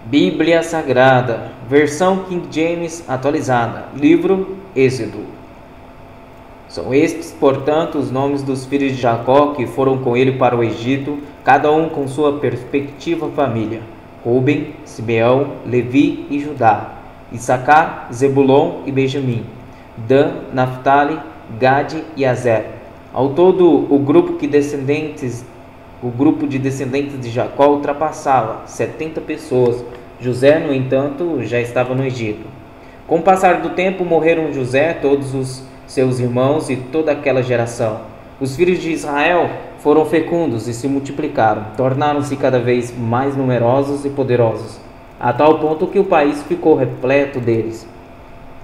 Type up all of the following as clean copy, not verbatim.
Bíblia Sagrada, versão King James atualizada, livro Êxodo. São estes, portanto, os nomes dos filhos de Jacó que foram com ele para o Egito, cada um com sua respectiva família: Rúben, Simeão, Levi e Judá, Issacar, Zebulon e Benjamim, Dan, Naftali, Gade e Azer. Ao todo, o grupo de descendentes de Jacó ultrapassava 70 pessoas. José, no entanto, já estava no Egito. Com o passar do tempo, morreram José, todos os seus irmãos e toda aquela geração. Os filhos de Israel foram fecundos e se multiplicaram, tornaram-se cada vez mais numerosos e poderosos, a tal ponto que o país ficou repleto deles.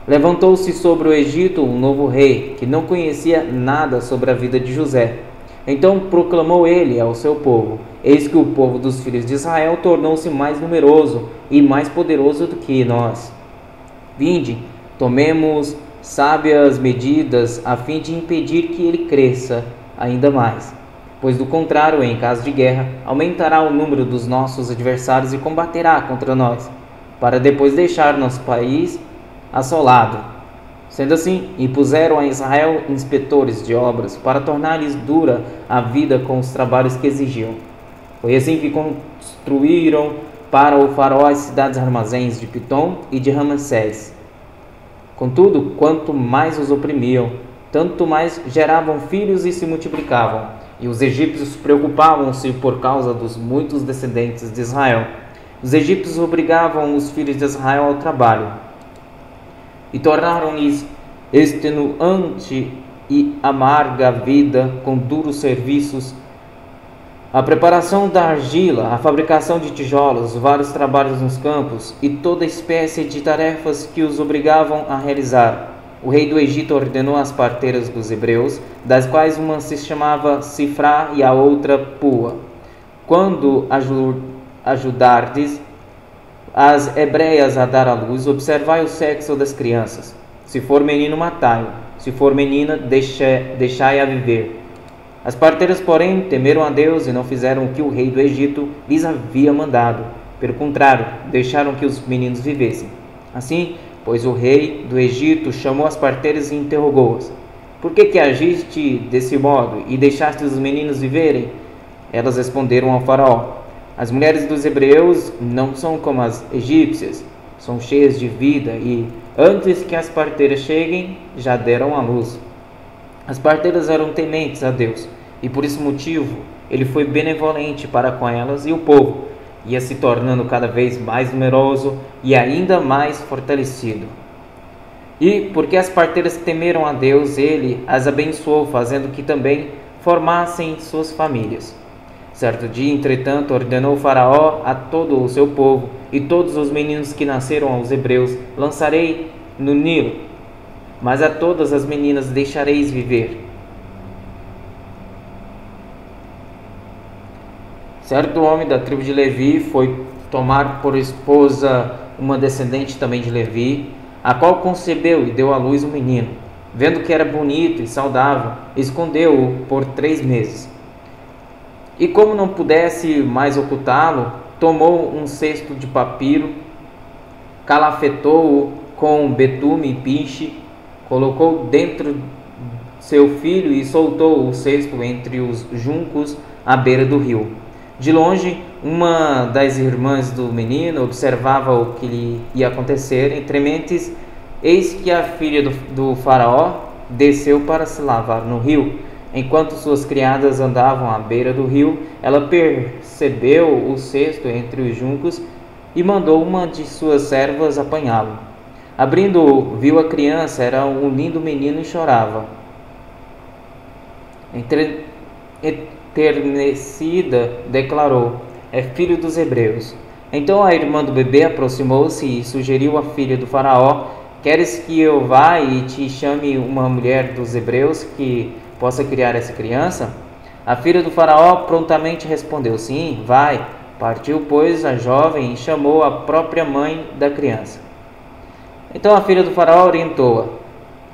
Levantou-se sobre o Egito um novo rei, que não conhecia nada sobre a vida de José. Então proclamou ele ao seu povo: eis que o povo dos filhos de Israel tornou-se mais numeroso e mais poderoso do que nós. Vinde, tomemos sábias medidas a fim de impedir que ele cresça ainda mais. Pois do contrário, em caso de guerra, aumentará o número dos nossos adversários e combaterá contra nós, para depois deixar nosso país assolado. Sendo assim, impuseram a Israel inspetores de obras para tornar-lhes dura a vida com os trabalhos que exigiam. Foi assim que construíram para o faraó as cidades armazéns de Pitom e de Ramassés. Contudo, quanto mais os oprimiam, tanto mais geravam filhos e se multiplicavam, e os egípcios preocupavam-se por causa dos muitos descendentes de Israel. Os egípcios obrigavam os filhos de Israel ao trabalho, e tornaram-lhes extenuante e amarga a vida com duros serviços, a preparação da argila, a fabricação de tijolos, vários trabalhos nos campos e toda espécie de tarefas que os obrigavam a realizar. O rei do Egito ordenou às parteiras dos hebreus, das quais uma se chamava Sifrá e a outra Pua: quando ajudardes as hebreias a dar à luz, observai o sexo das crianças. Se for menino, matai-o; se for menina, deixai-a viver. As parteiras, porém, temeram a Deus e não fizeram o que o rei do Egito lhes havia mandado. Pelo contrário, deixaram que os meninos vivessem. Assim, pois, o rei do Egito chamou as parteiras e interrogou-as: por que agiste desse modo e deixaste os meninos viverem? Elas responderam ao faraó: as mulheres dos hebreus não são como as egípcias, são cheias de vida e, antes que as parteiras cheguem, já deram à luz. As parteiras eram tementes a Deus, e por esse motivo ele foi benevolente para com elas, e o povo ia se tornando cada vez mais numeroso e ainda mais fortalecido. E porque as parteiras temeram a Deus, ele as abençoou, fazendo que também formassem suas famílias. Certo dia, entretanto, ordenou o faraó a todo o seu povo: e todos os meninos que nasceram aos hebreus lançarei no Nilo, mas a todas as meninas deixareis viver. Certo homem da tribo de Levi foi tomar por esposa uma descendente também de Levi, a qual concebeu e deu à luz um menino. Vendo que era bonito e saudável, escondeu-o por 3 meses. E como não pudesse mais ocultá-lo, tomou um cesto de papiro, calafetou-o com betume e piche, colocou dentro seu filho e soltou o cesto entre os juncos à beira do rio. De longe, uma das irmãs do menino observava o que lhe ia acontecer. Entre mentes, eis que a filha do faraó desceu para se lavar no rio. Enquanto suas criadas andavam à beira do rio, ela percebeu o cesto entre os juncos e mandou uma de suas servas apanhá-lo. Abrindo-o, viu a criança, era um lindo menino e chorava. Enternecida, declarou: é filho dos hebreus. Então a irmã do bebê aproximou-se e sugeriu à filha do faraó: queres que eu vá e te chame uma mulher dos hebreus que possa criar essa criança? A filha do faraó prontamente respondeu: sim, vai. Partiu, pois, a jovem e chamou a própria mãe da criança. Então a filha do faraó orientou-a: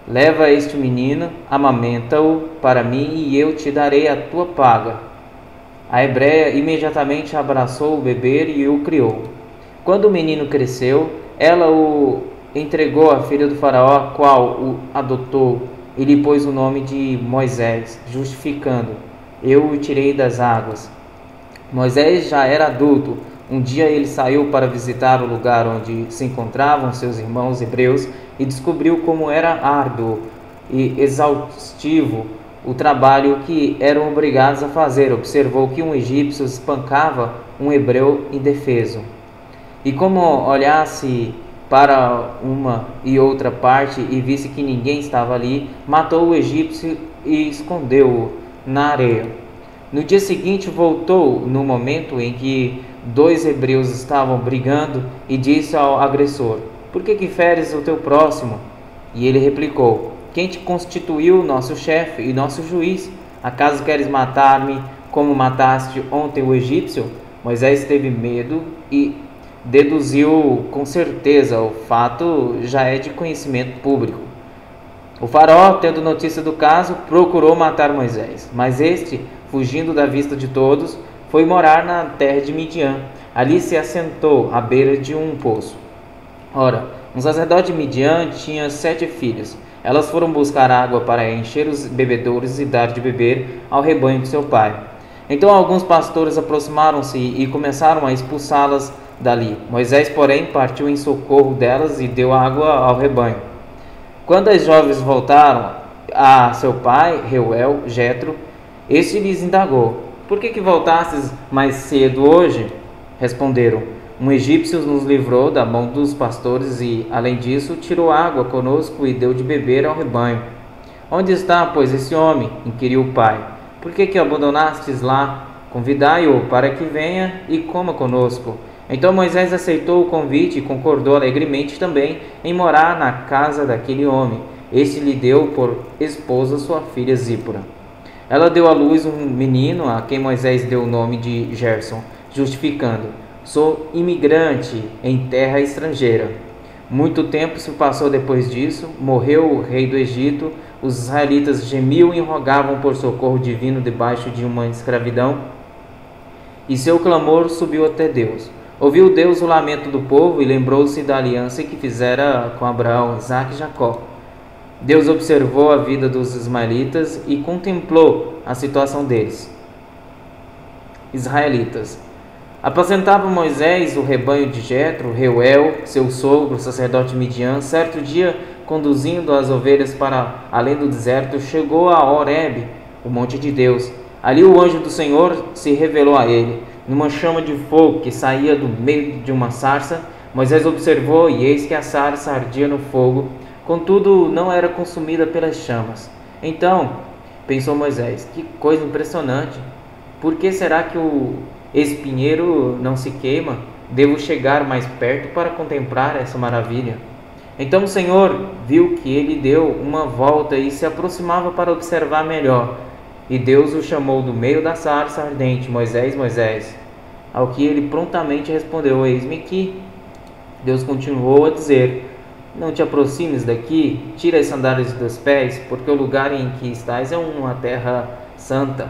leva este menino, amamenta-o para mim e eu te darei a tua paga. A hebreia imediatamente abraçou o bebê e o criou. Quando o menino cresceu, ela o entregou à filha do faraó, a qual o adotou, e lhe pôs o nome de Moisés, justificando: eu o tirei das águas. Moisés já era adulto. Um dia ele saiu para visitar o lugar onde se encontravam seus irmãos hebreus e descobriu como era árduo e exaustivo o trabalho que eram obrigados a fazer. Observou que um egípcio espancava um hebreu indefeso. E como olhasse para uma e outra parte e visse que ninguém estava ali, matou o egípcio e escondeu-o na areia. No dia seguinte voltou no momento em que 2 hebreus estavam brigando e disse ao agressor: por que feres o teu próximo? E ele replicou: quem te constituiu nosso chefe e nosso juiz? Acaso queres matar-me como mataste ontem o egípcio? Moisés teve medo e deduziu com certeza: o fato já é de conhecimento público. O faraó, tendo notícia do caso, procurou matar Moisés, mas este, fugindo da vista de todos, foi morar na terra de Midian. Ali se assentou à beira de um poço. Ora, um sacerdote de Midian tinha 7 filhas. Elas foram buscar água para encher os bebedouros e dar de beber ao rebanho de seu pai. Então alguns pastores aproximaram-se e começaram a expulsá-las dali. Moisés, porém, partiu em socorro delas e deu água ao rebanho. Quando as jovens voltaram a seu pai, Reuel, Jetro, este lhes indagou: por que voltastes mais cedo hoje? Responderam: um egípcio nos livrou da mão dos pastores e, além disso, tirou água conosco e deu de beber ao rebanho. Onde está, pois, esse homem? Inquiriu o pai. Por que abandonastes lá? Convidai-o para que venha e coma conosco. Então Moisés aceitou o convite e concordou alegremente também em morar na casa daquele homem. Este lhe deu por esposa sua filha Zípora. Ela deu à luz um menino a quem Moisés deu o nome de Gerson, justificando: sou imigrante em terra estrangeira. Muito tempo se passou depois disso. Morreu o rei do Egito. Os israelitas gemiam e rogavam por socorro divino debaixo de uma escravidão, e seu clamor subiu até Deus. Ouviu Deus o lamento do povo e lembrou-se da aliança que fizera com Abraão, Isaque e Jacó. Deus observou a vida dos ismaelitas e contemplou a situação deles. Israelitas. Apacentava Moisés o rebanho de Jetro, Reuel, seu sogro, sacerdote Midian. Certo dia, conduzindo as ovelhas para além do deserto, chegou a Horebe, o monte de Deus. Ali o anjo do Senhor se revelou a ele, numa chama de fogo que saía do meio de uma sarça. Moisés observou, e eis que a sarça ardia no fogo, contudo não era consumida pelas chamas. Então pensou Moisés: que coisa impressionante! Por que será que o espinheiro não se queima? Devo chegar mais perto para contemplar essa maravilha. Então o Senhor viu que ele deu uma volta e se aproximava para observar melhor. E Deus o chamou do meio da sarça ardente: Moisés, Moisés. Ao que ele prontamente respondeu: eis-me aqui. Deus continuou a dizer: não te aproximes daqui, tira as sandálias dos pés, porque o lugar em que estás é uma terra santa.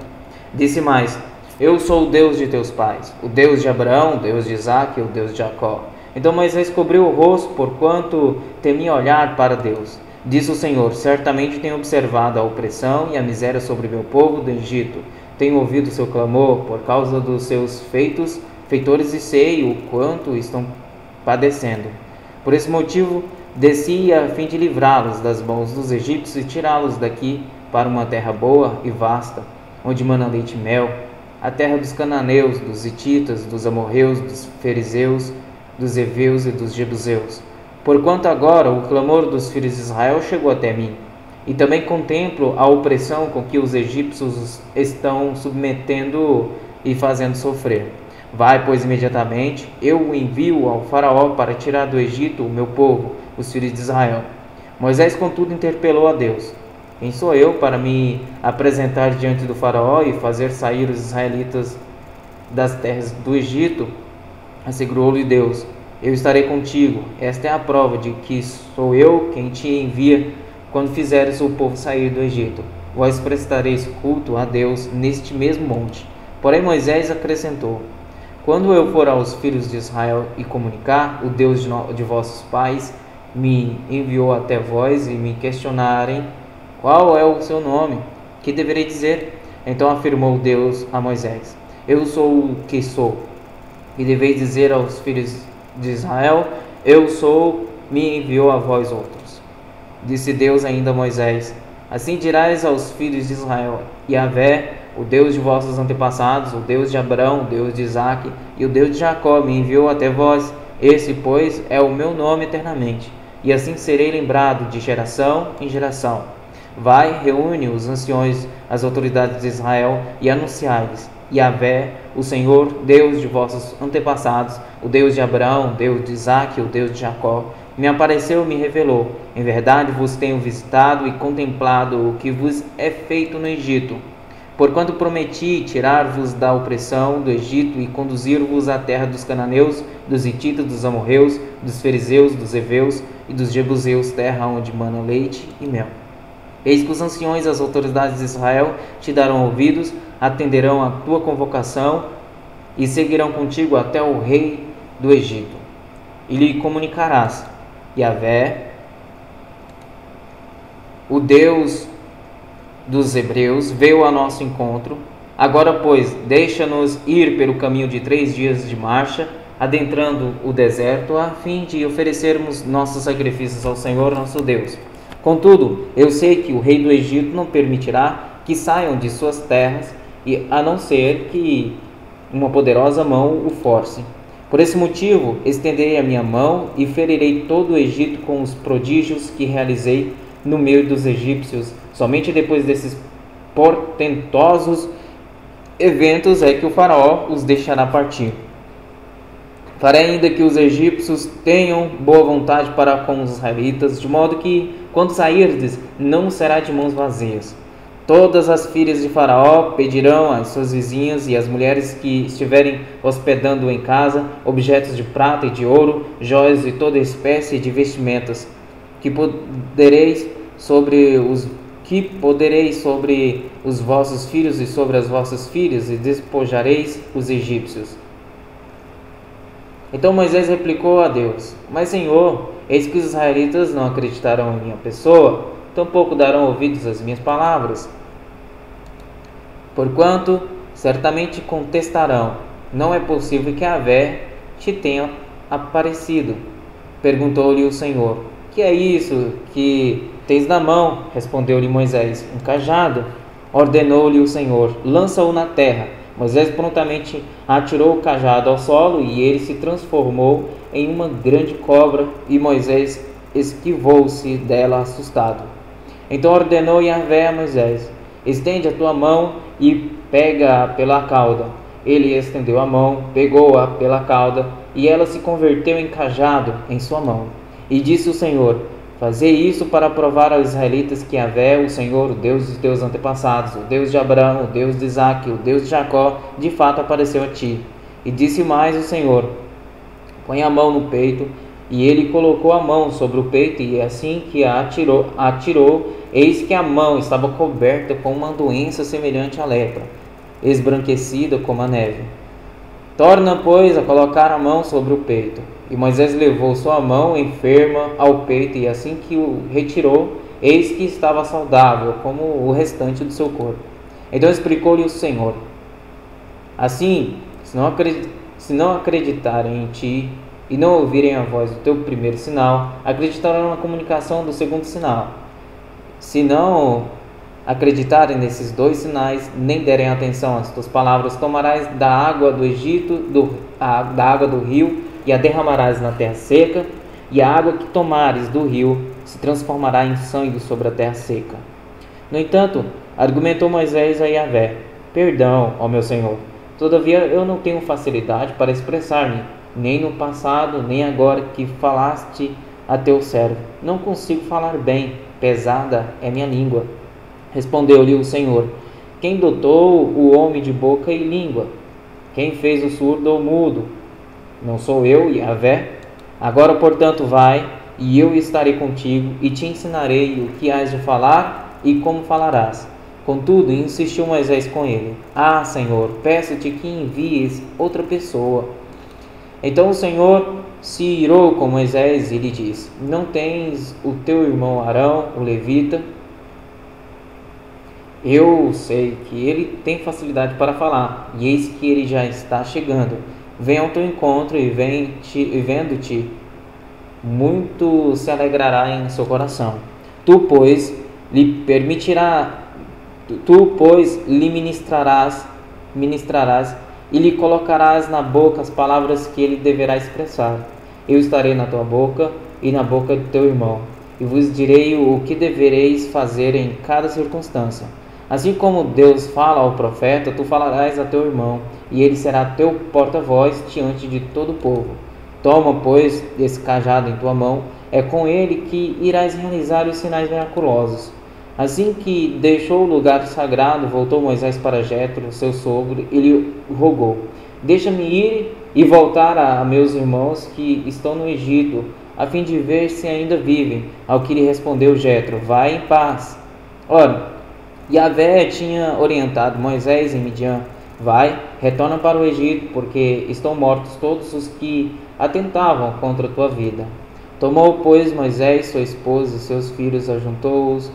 Disse mais: eu sou o Deus de teus pais, o Deus de Abraão, o Deus de Isaque e o Deus de Jacó. Então Moisés cobriu o rosto, porquanto temia olhar para Deus. Disse o Senhor: certamente tenho observado a opressão e a miséria sobre meu povo do Egito. Tenho ouvido o seu clamor por causa dos seus feitores e sei o quanto estão padecendo. Por esse motivo desci a fim de livrá-los das mãos dos egípcios e tirá-los daqui para uma terra boa e vasta, onde mana leite e mel, a terra dos cananeus, dos hititas, dos amorreus, dos fariseus, dos heveus e dos jebuseus. Porquanto agora o clamor dos filhos de Israel chegou até mim, e também contemplo a opressão com que os egípcios estão submetendo e fazendo sofrer. Vai, pois, imediatamente, eu o envio ao faraó para tirar do Egito o meu povo, os filhos de Israel. Moisés, contudo, interpelou a Deus: quem sou eu para me apresentar diante do faraó e fazer sair os israelitas das terras do Egito? Assegurou-lhe Deus: eu estarei contigo. Esta é a prova de que sou eu quem te envia quando fizeres o povo sair do Egito. Vós prestareis culto a Deus neste mesmo monte. Porém Moisés acrescentou: Quando eu for aos filhos de Israel e comunicar, o Deus de vossos pais me enviou até vós e me questionarem qual é o seu nome, que deverei dizer? Então afirmou Deus a Moisés: eu sou o que sou. E deveis dizer aos filhos de Israel: eu sou, me enviou a vós outros. Disse Deus ainda a Moisés: assim dirás aos filhos de Israel: Yahvé, o Deus de vossos antepassados, o Deus de Abraão, o Deus de Isaque e o Deus de Jacó, me enviou até vós. Esse, pois, é o meu nome eternamente, e assim serei lembrado de geração em geração. Vai, reúne os anciões, as autoridades de Israel, e anunciai-lhes: Yahvé, o Senhor, Deus de vossos antepassados, o Deus de Abraão, o Deus de Isaque, o Deus de Jacó, me apareceu e me revelou. Em verdade vos tenho visitado e contemplado o que vos é feito no Egito. Porquanto prometi tirar-vos da opressão do Egito e conduzir-vos à terra dos cananeus, dos hititas, dos amorreus, dos fariseus, dos heveus e dos jebuseus, terra onde mana leite e mel. Eis que os anciões e as autoridades de Israel te darão ouvidos, atenderão à tua convocação e seguirão contigo até o rei do Egito. E lhe comunicarás: Yahvé, o Deus dos hebreus, veio a nosso encontro. Agora, pois, deixa-nos ir pelo caminho de 3 dias de marcha, adentrando o deserto, a fim de oferecermos nossos sacrifícios ao Senhor nosso Deus. Contudo, eu sei que o rei do Egito não permitirá que saiam de suas terras, e a não ser que uma poderosa mão o force. Por esse motivo, estenderei a minha mão e ferirei todo o Egito com os prodígios que realizei no meio dos egípcios. Somente depois desses portentosos eventos é que o faraó os deixará partir. Farei ainda que os egípcios tenham boa vontade para com os israelitas, de modo que, quando sairdes, não será de mãos vazias. Todas as filhas de Faraó pedirão às suas vizinhas e às mulheres que estiverem hospedando em casa objetos de prata e de ouro, joias e toda espécie de vestimentas, que podereis sobre os vossos filhos e sobre as vossas filhas, e despojareis os egípcios. Então Moisés replicou a Deus: mas, Senhor, eis que os israelitas não acreditarão em minha pessoa, tampouco darão ouvidos às minhas palavras. Porquanto certamente contestarão: não é possível que Yahvé te tenha aparecido. Perguntou-lhe o Senhor: que é isso que tens na mão? Respondeu-lhe Moisés: um cajado. Ordenou-lhe o Senhor: lança-o na terra. Moisés prontamente atirou o cajado ao solo, e ele se transformou em uma grande cobra, e Moisés esquivou-se dela assustado. Então ordenou Yahvé a Moisés: estende a tua mão e pega-a pela cauda. Ele estendeu a mão, pegou-a pela cauda, e ela se converteu em cajado em sua mão. E disse o Senhor: fazei isso para provar aos israelitas que Yahvé, o Senhor, o Deus dos teus antepassados, o Deus de Abraão, o Deus de Isaque, o Deus de Jacó, de fato apareceu a ti. E disse mais o Senhor: põe a mão no peito. E ele colocou a mão sobre o peito, e assim que a atirou, eis que a mão estava coberta com uma doença semelhante à lepra, esbranquecida como a neve. Torna, pois, a colocar a mão sobre o peito. E Moisés levou sua mão enferma ao peito, e assim que o retirou, eis que estava saudável, como o restante do seu corpo. Então explicou-lhe o Senhor: assim, se não acreditarem em ti, e não ouvirem a voz do teu primeiro sinal, acreditarão na comunicação do segundo sinal. Se não acreditarem nesses 2 sinais, nem derem atenção às tuas palavras, tomarás da água do Egito, da água do rio, e a derramarás na terra seca, e a água que tomares do rio se transformará em sangue sobre a terra seca. No entanto, argumentou Moisés a Yahvé: perdão, ó meu Senhor, todavia eu não tenho facilidade para expressar-me, nem no passado, nem agora que falaste a teu servo. Não consigo falar bem, pesada é minha língua. Respondeu-lhe o Senhor: quem dotou o homem de boca e língua? Quem fez o surdo ou mudo? Não sou eu, Yahvé? Agora, portanto, vai, e eu estarei contigo, e te ensinarei o que hás de falar e como falarás. Contudo, insistiu Moisés com ele: Ah, Senhor, peço-te que envies outra pessoa. Então o Senhor se irou com Moisés e lhe disse: Não tens o teu irmão Arão, o levita? Eu sei que ele tem facilidade para falar, e eis que ele já está chegando. Vem ao teu encontro e vendo-te, muito se alegrará em seu coração. Tu, pois, lhe ministrarás e lhe colocarás na boca as palavras que ele deverá expressar. Eu estarei na tua boca e na boca do teu irmão, e vos direi o que devereis fazer em cada circunstância. Assim como Deus fala ao profeta, tu falarás a teu irmão, e ele será teu porta-voz diante de todo o povo. Toma, pois, esse cajado em tua mão, é com ele que irás realizar os sinais miraculosos. Assim que deixou o lugar sagrado, voltou Moisés para Jetro, seu sogro, e lhe rogou: Deixa-me ir e voltar a meus irmãos que estão no Egito, a fim de ver se ainda vivem. Ao que lhe respondeu Jetro: Vai em paz. Ora, Yahvé tinha orientado Moisés em Midian: Vai, retorna para o Egito, porque estão mortos todos os que atentavam contra a tua vida. Tomou, pois, Moisés, sua esposa e seus filhos, ajudou-os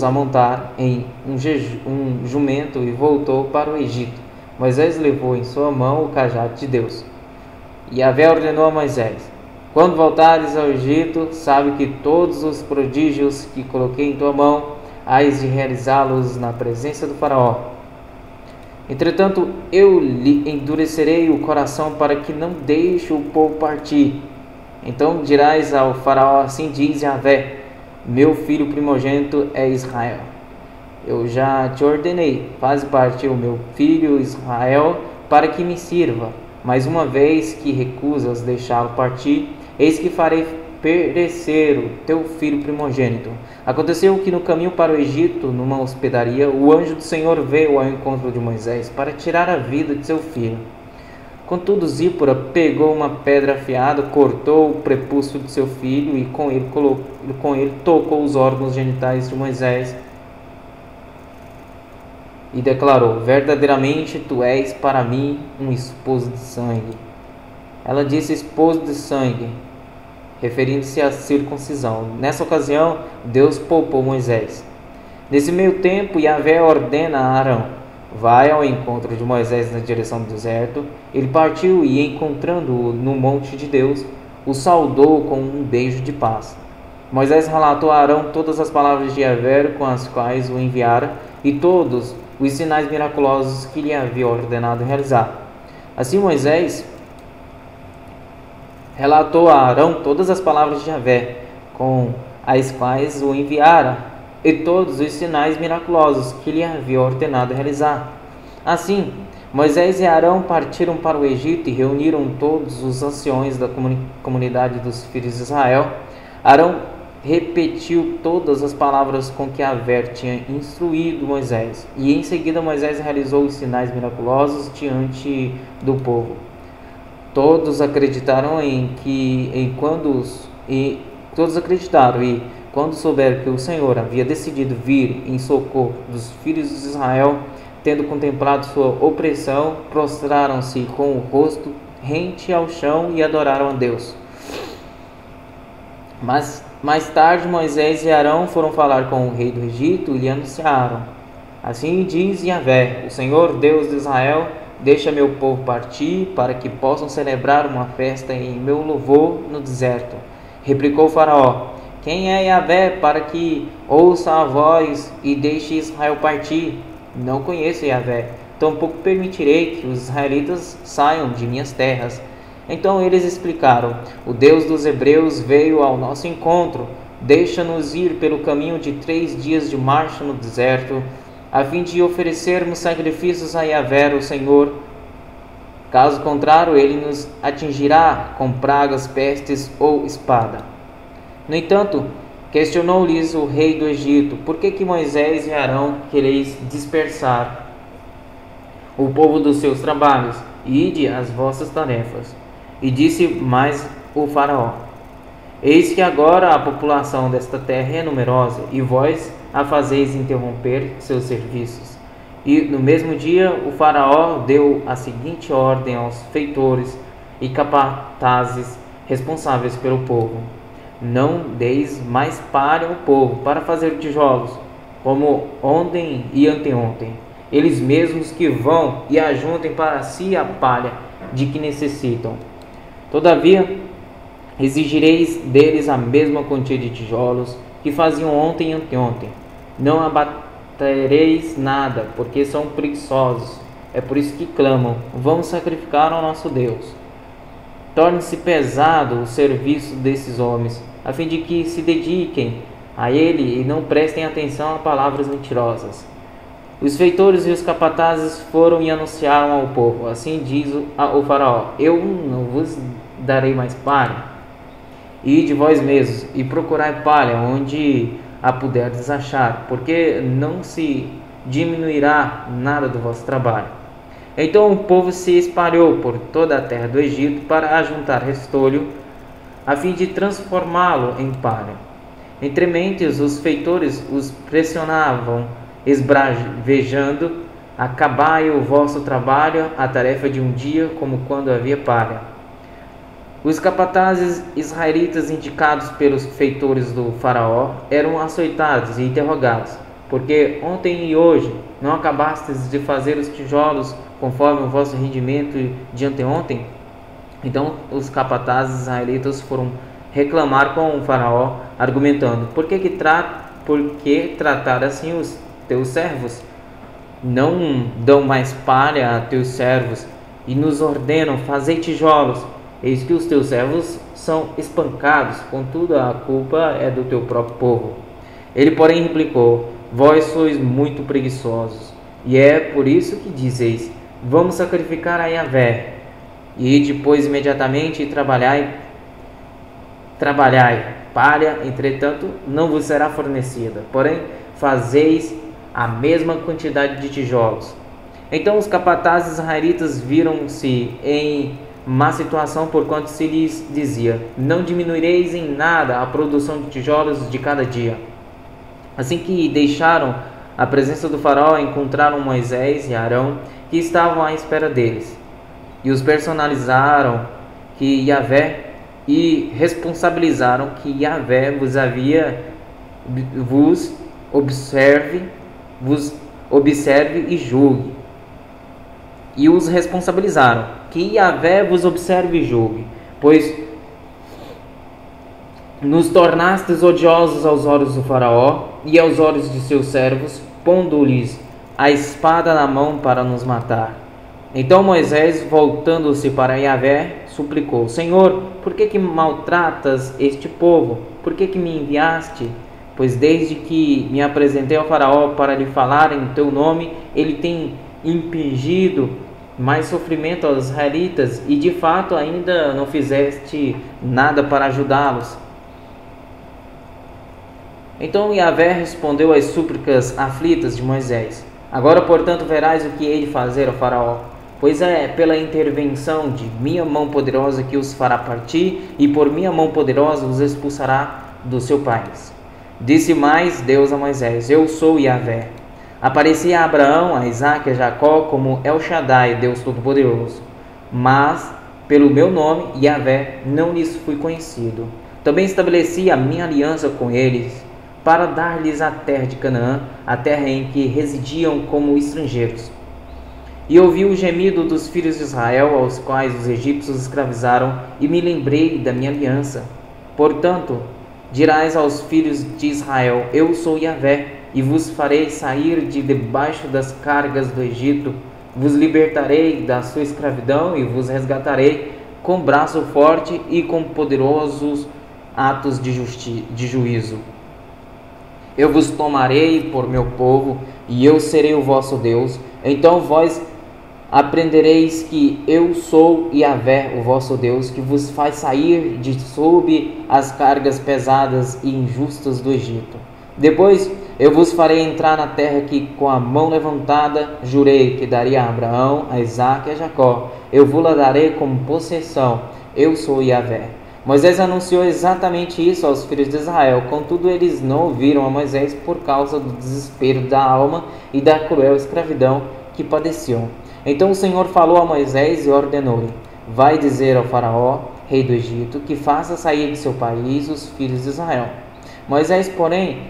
a montar em um jumento e voltou para o Egito. Moisés levou em sua mão o cajado de Deus. Yahvé ordenou a Moisés: Quando voltares ao Egito, sabe que todos os prodígios que coloquei em tua mão, hás de realizá-los na presença do faraó. Entretanto, eu lhe endurecerei o coração para que não deixe o povo partir. Então dirás ao faraó: Assim diz Yahvé, meu filho primogênito é Israel. Eu já te ordenei, faz partir o meu filho Israel para que me sirva. Mas uma vez que recusas deixá-lo partir, eis que farei perecer o teu filho primogênito. Aconteceu que no caminho para o Egito, numa hospedaria, o anjo do Senhor veio ao encontro de Moisés para tirar a vida de seu filho. Contudo, Zípora pegou uma pedra afiada, cortou o prepúcio de seu filho e com ele tocou os órgãos genitais de Moisés e declarou: Verdadeiramente tu és para mim um esposo de sangue. Ela disse esposo de sangue, referindo-se à circuncisão. Nessa ocasião, Deus poupou Moisés. Nesse meio tempo, Yahvé ordena a Arão: Vai ao encontro de Moisés na direção do deserto. Ele partiu e, encontrando-o no monte de Deus, o saudou com um beijo de paz. Moisés relatou a Arão todas as palavras de Yahvé com as quais o enviara e todos os sinais miraculosos que lhe havia ordenado realizar. Assim Moisés relatou a Arão todas as palavras de Yahvé, com as quais o enviara, e todos os sinais miraculosos que lhe havia ordenado realizar. Assim, Moisés e Arão partiram para o Egito e reuniram todos os anciões da comunidade dos filhos de Israel. Arão repetiu todas as palavras com que Yahvé tinha instruído Moisés, e em seguida Moisés realizou os sinais miraculosos diante do povo. Todos acreditaram e quando souberam que o Senhor havia decidido vir em socorro dos filhos de Israel, tendo contemplado sua opressão, prostraram-se com o rosto rente ao chão e adoraram a Deus. Mas mais tarde Moisés e Arão foram falar com o rei do Egito e lhe anunciaram: Assim diz Yahvé, o Senhor Deus de Israel: Deixa meu povo partir, para que possam celebrar uma festa em meu louvor no deserto. Replicou o faraó: Quem é Yahvé para que ouça a voz e deixe Israel partir? Não conheço Yahvé, tampouco permitirei que os israelitas saiam de minhas terras. Então eles explicaram: O Deus dos hebreus veio ao nosso encontro. Deixa-nos ir pelo caminho de 3 dias de marcha no deserto, a fim de oferecermos sacrifícios a Yahvé, o Senhor. Caso contrário, ele nos atingirá com pragas, pestes ou espada. No entanto, questionou-lhes o rei do Egito: Por que Moisés e Arão quereis dispersar o povo dos seus trabalhos? Ide às vossas tarefas. E disse mais o faraó: Eis que agora a população desta terra é numerosa, e vós a fazeis interromper seus serviços. E no mesmo dia o faraó deu a seguinte ordem aos feitores e capatazes responsáveis pelo povo: não deis mais palha ao povo para fazer tijolos, como ontem e anteontem. Eles mesmos que vão e ajuntem para si a palha de que necessitam. Todavia, exigireis deles a mesma quantia de tijolos que faziam ontem e anteontem. Não abatereis nada, porque são preguiçosos. É por isso que clamam: vamos sacrificar ao nosso Deus. Torne-se pesado o serviço desses homens, a fim de que se dediquem a ele e não prestem atenção a palavras mentirosas. Os feitores e os capatazes foram e anunciaram ao povo: assim diz o faraó: eu não vos darei mais palha. Ide vós mesmos e procurai palha onde a puderdes achar, porque não se diminuirá nada do vosso trabalho. Então o povo se espalhou por toda a terra do Egito para ajuntar restolho, a fim de transformá-lo em palha. Entre mentes, os feitores os pressionavam, esbravejando: acabai o vosso trabalho, a tarefa de um dia, como quando havia palha. Os capatazes israelitas indicados pelos feitores do faraó eram açoitados e interrogados: porque ontem e hoje não acabastes de fazer os tijolos conforme o vosso rendimento de anteontem? Então os capatazes israelitas foram reclamar com o faraó, argumentando: por que tratar assim os teus servos? Não dão mais palha a teus servos e nos ordenam: fazei tijolos. Eis que os teus servos são espancados, contudo a culpa é do teu próprio povo. Ele, porém, replicou: vós sois muito preguiçosos, e é por isso que dizeis: vamos sacrificar a Yahvé. E depois imediatamente trabalhai. Palha, entretanto, não vos será fornecida, porém fazeis a mesma quantidade de tijolos. Então os capatazes israelitas viram-se em má situação, porquanto se lhes dizia: não diminuireis em nada a produção de tijolos de cada dia. Assim que deixaram a presença do faraó, encontraram Moisés e Arão, que estavam à espera deles, e os personalizaram que Yahvé e responsabilizaram que Yahvé vos observe e julgue. E os responsabilizaram que Yahvé vos observe e julgue, pois nos tornastes odiosos aos olhos do faraó e aos olhos de seus servos, pondo-lhes a espada na mão para nos matar. Então Moisés, voltando-se para Yahvé, suplicou: Senhor, por que maltratas este povo? Por que me enviaste? Pois desde que me apresentei ao faraó para lhe falar em teu nome, ele tem impingido mais sofrimento aos israelitas, e de fato ainda não fizeste nada para ajudá-los. Então Yahvé respondeu às súplicas aflitas de Moisés: agora, portanto, verás o que hei de fazer ao faraó, pois é pela intervenção de minha mão poderosa que os fará partir, e por minha mão poderosa os expulsará do seu país. Disse mais Deus a Moisés: eu sou Yahvé. Apareci a Abraão, a Isaque e a Jacó como El Shaddai, Deus Todo-Poderoso. Mas, pelo meu nome, Yahvé, não lhes fui conhecido. Também estabeleci a minha aliança com eles, para dar-lhes a terra de Canaã, a terra em que residiam como estrangeiros. E ouvi o gemido dos filhos de Israel, aos quais os egípcios escravizaram, e me lembrei da minha aliança. Portanto, dirás aos filhos de Israel: eu sou Yahvé, e vos farei sair de debaixo das cargas do Egito, vos libertarei da sua escravidão e vos resgatarei com braço forte e com poderosos atos de juízo. Eu vos tomarei por meu povo, e eu serei o vosso Deus. Então vós aprendereis que eu sou Yahvé, o vosso Deus, que vos faz sair de sob as cargas pesadas e injustas do Egito. Depois eu vos farei entrar na terra que, com a mão levantada, jurei que daria a Abraão, a Isaque e a Jacó. Eu vos la darei como possessão. Eu sou Yahvé. Moisés anunciou exatamente isso aos filhos de Israel, contudo eles não ouviram a Moisés por causa do desespero da alma e da cruel escravidão que padeciam. Então o Senhor falou a Moisés e ordenou-lhe: vai dizer ao faraó, rei do Egito, que faça sair de seu país os filhos de Israel. Moisés, porém,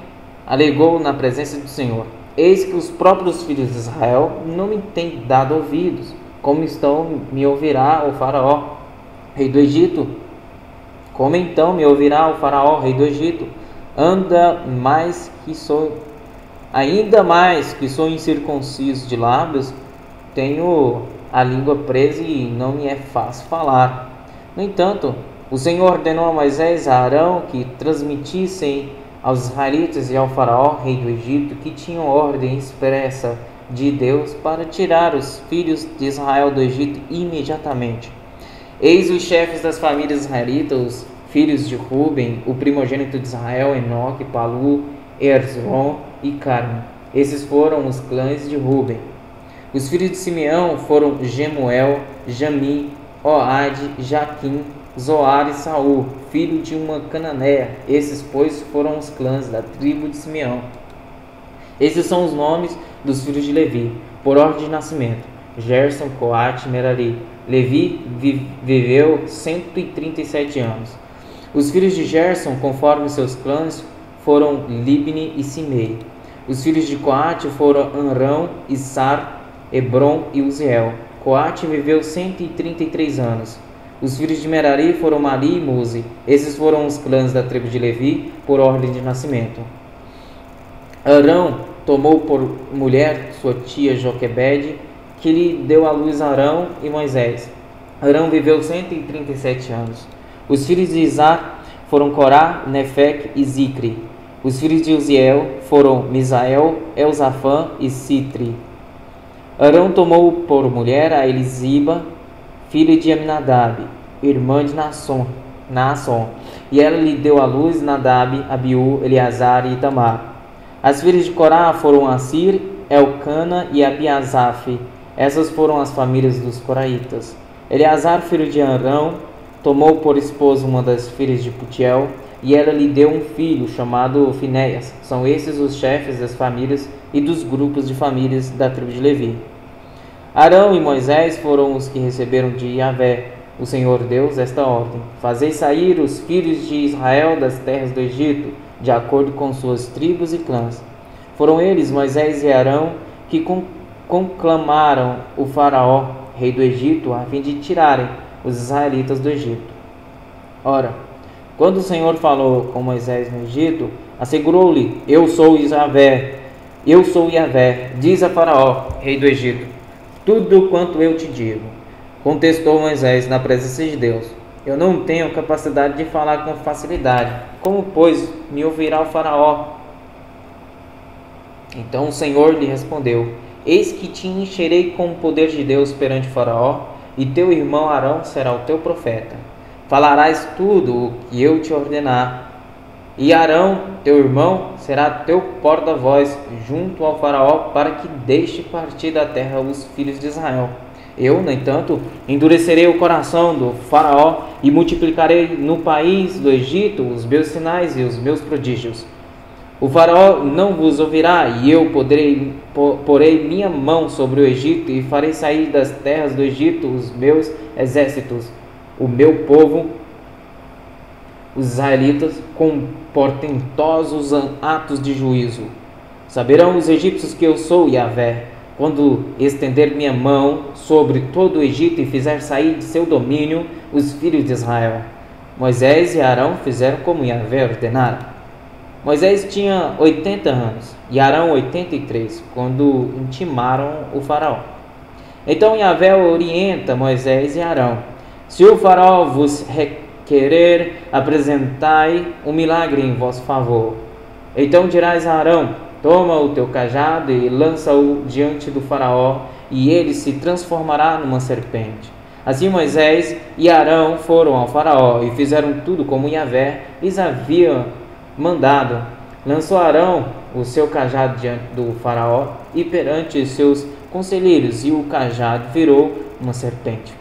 alegou na presença do Senhor: eis que os próprios filhos de Israel não me têm dado ouvidos, como então me ouvirá o faraó, rei do Egito? Como então me ouvirá o faraó, rei do Egito? Ainda mais que sou incircunciso de lábios, tenho a língua presa e não me é fácil falar. No entanto, o Senhor ordenou a Moisés e a Arão que transmitissem aos israelitas e ao faraó, rei do Egito, que tinham ordem expressa de Deus para tirar os filhos de Israel do Egito imediatamente. Eis os chefes das famílias israelitas, os filhos de Ruben, o primogênito de Israel, Enoque, Palu, Hezron e Carme. Esses foram os clãs de Ruben. Os filhos de Simeão foram Gemuel, Jami, Oade, Jaquim, Zoar e Saul, filho de uma cananeia. Esses, pois, foram os clãs da tribo de Simeão. Esses são os nomes dos filhos de Levi, por ordem de nascimento: Gerson, Coate, Merari. Levi viveu 137 anos. Os filhos de Gerson, conforme seus clãs, foram Libni e Simei. Os filhos de Coate foram Amrão, Issar, Hebron e Uziel. Coate viveu 133 anos. Os filhos de Merari foram Mali e Muzi. Esses foram os clãs da tribo de Levi, por ordem de nascimento. Arão tomou por mulher sua tia Joquebede, que lhe deu à luz Arão e Moisés. Arão viveu 137 anos. Os filhos de Isaac foram Corá, Nefec e Zicri. Os filhos de Uziel foram Misael, Elzafã e Citri. Arão tomou por mulher a Elisiba, filha de Aminadab, irmã de Naasson, e ela lhe deu à luz Nadab, Abiú, Eleazar e Itamar. As filhas de Corá foram Assir, Elcana e Abiasaf. Essas foram as famílias dos coraitas. Eleazar, filho de Arão, tomou por esposa uma das filhas de Putiel, e ela lhe deu um filho chamado Finéias. São esses os chefes das famílias e dos grupos de famílias da tribo de Levi. Arão e Moisés foram os que receberam de Yahvé, o Senhor Deus, esta ordem: fazei sair os filhos de Israel das terras do Egito, de acordo com suas tribos e clãs. Foram eles, Moisés e Arão, que conclamaram o faraó, rei do Egito, a fim de tirarem os israelitas do Egito. Ora, quando o Senhor falou com Moisés no Egito, assegurou-lhe: eu sou Yahvé, diz a faraó, rei do Egito, tudo quanto eu te digo. Contestou Moisés na presença de Deus: eu não tenho capacidade de falar com facilidade. Como, pois, me ouvirá o faraó? Então o Senhor lhe respondeu: eis que te encherei com o poder de Deus perante o faraó, e teu irmão Arão será o teu profeta. Falarás tudo o que eu te ordenar. E Arão, teu irmão, será teu porta-voz junto ao faraó, para que deixe partir da terra os filhos de Israel. Eu, no entanto, endurecerei o coração do faraó e multiplicarei no país do Egito os meus sinais e os meus prodígios. O faraó não vos ouvirá, e eu porei minha mão sobre o Egito e farei sair das terras do Egito os meus exércitos, o meu povo, os israelitas, com portentosos atos de juízo. Saberão os egípcios que eu sou Yahvé, quando estender minha mão sobre todo o Egito e fizer sair de seu domínio os filhos de Israel. Moisés e Arão fizeram como Yahvé ordenara. Moisés tinha 80 anos e Arão 83, quando intimaram o faraó. Então Yahvé orienta Moisés e Arão: se o faraó vos requerer, apresentai um milagre em vosso favor. Então dirás a Arão: toma o teu cajado e lança-o diante do faraó, e ele se transformará numa serpente. Assim Moisés e Arão foram ao faraó e fizeram tudo como Yahvé lhes havia mandado. Lançou Arão o seu cajado diante do faraó e perante seus conselheiros, e o cajado virou uma serpente.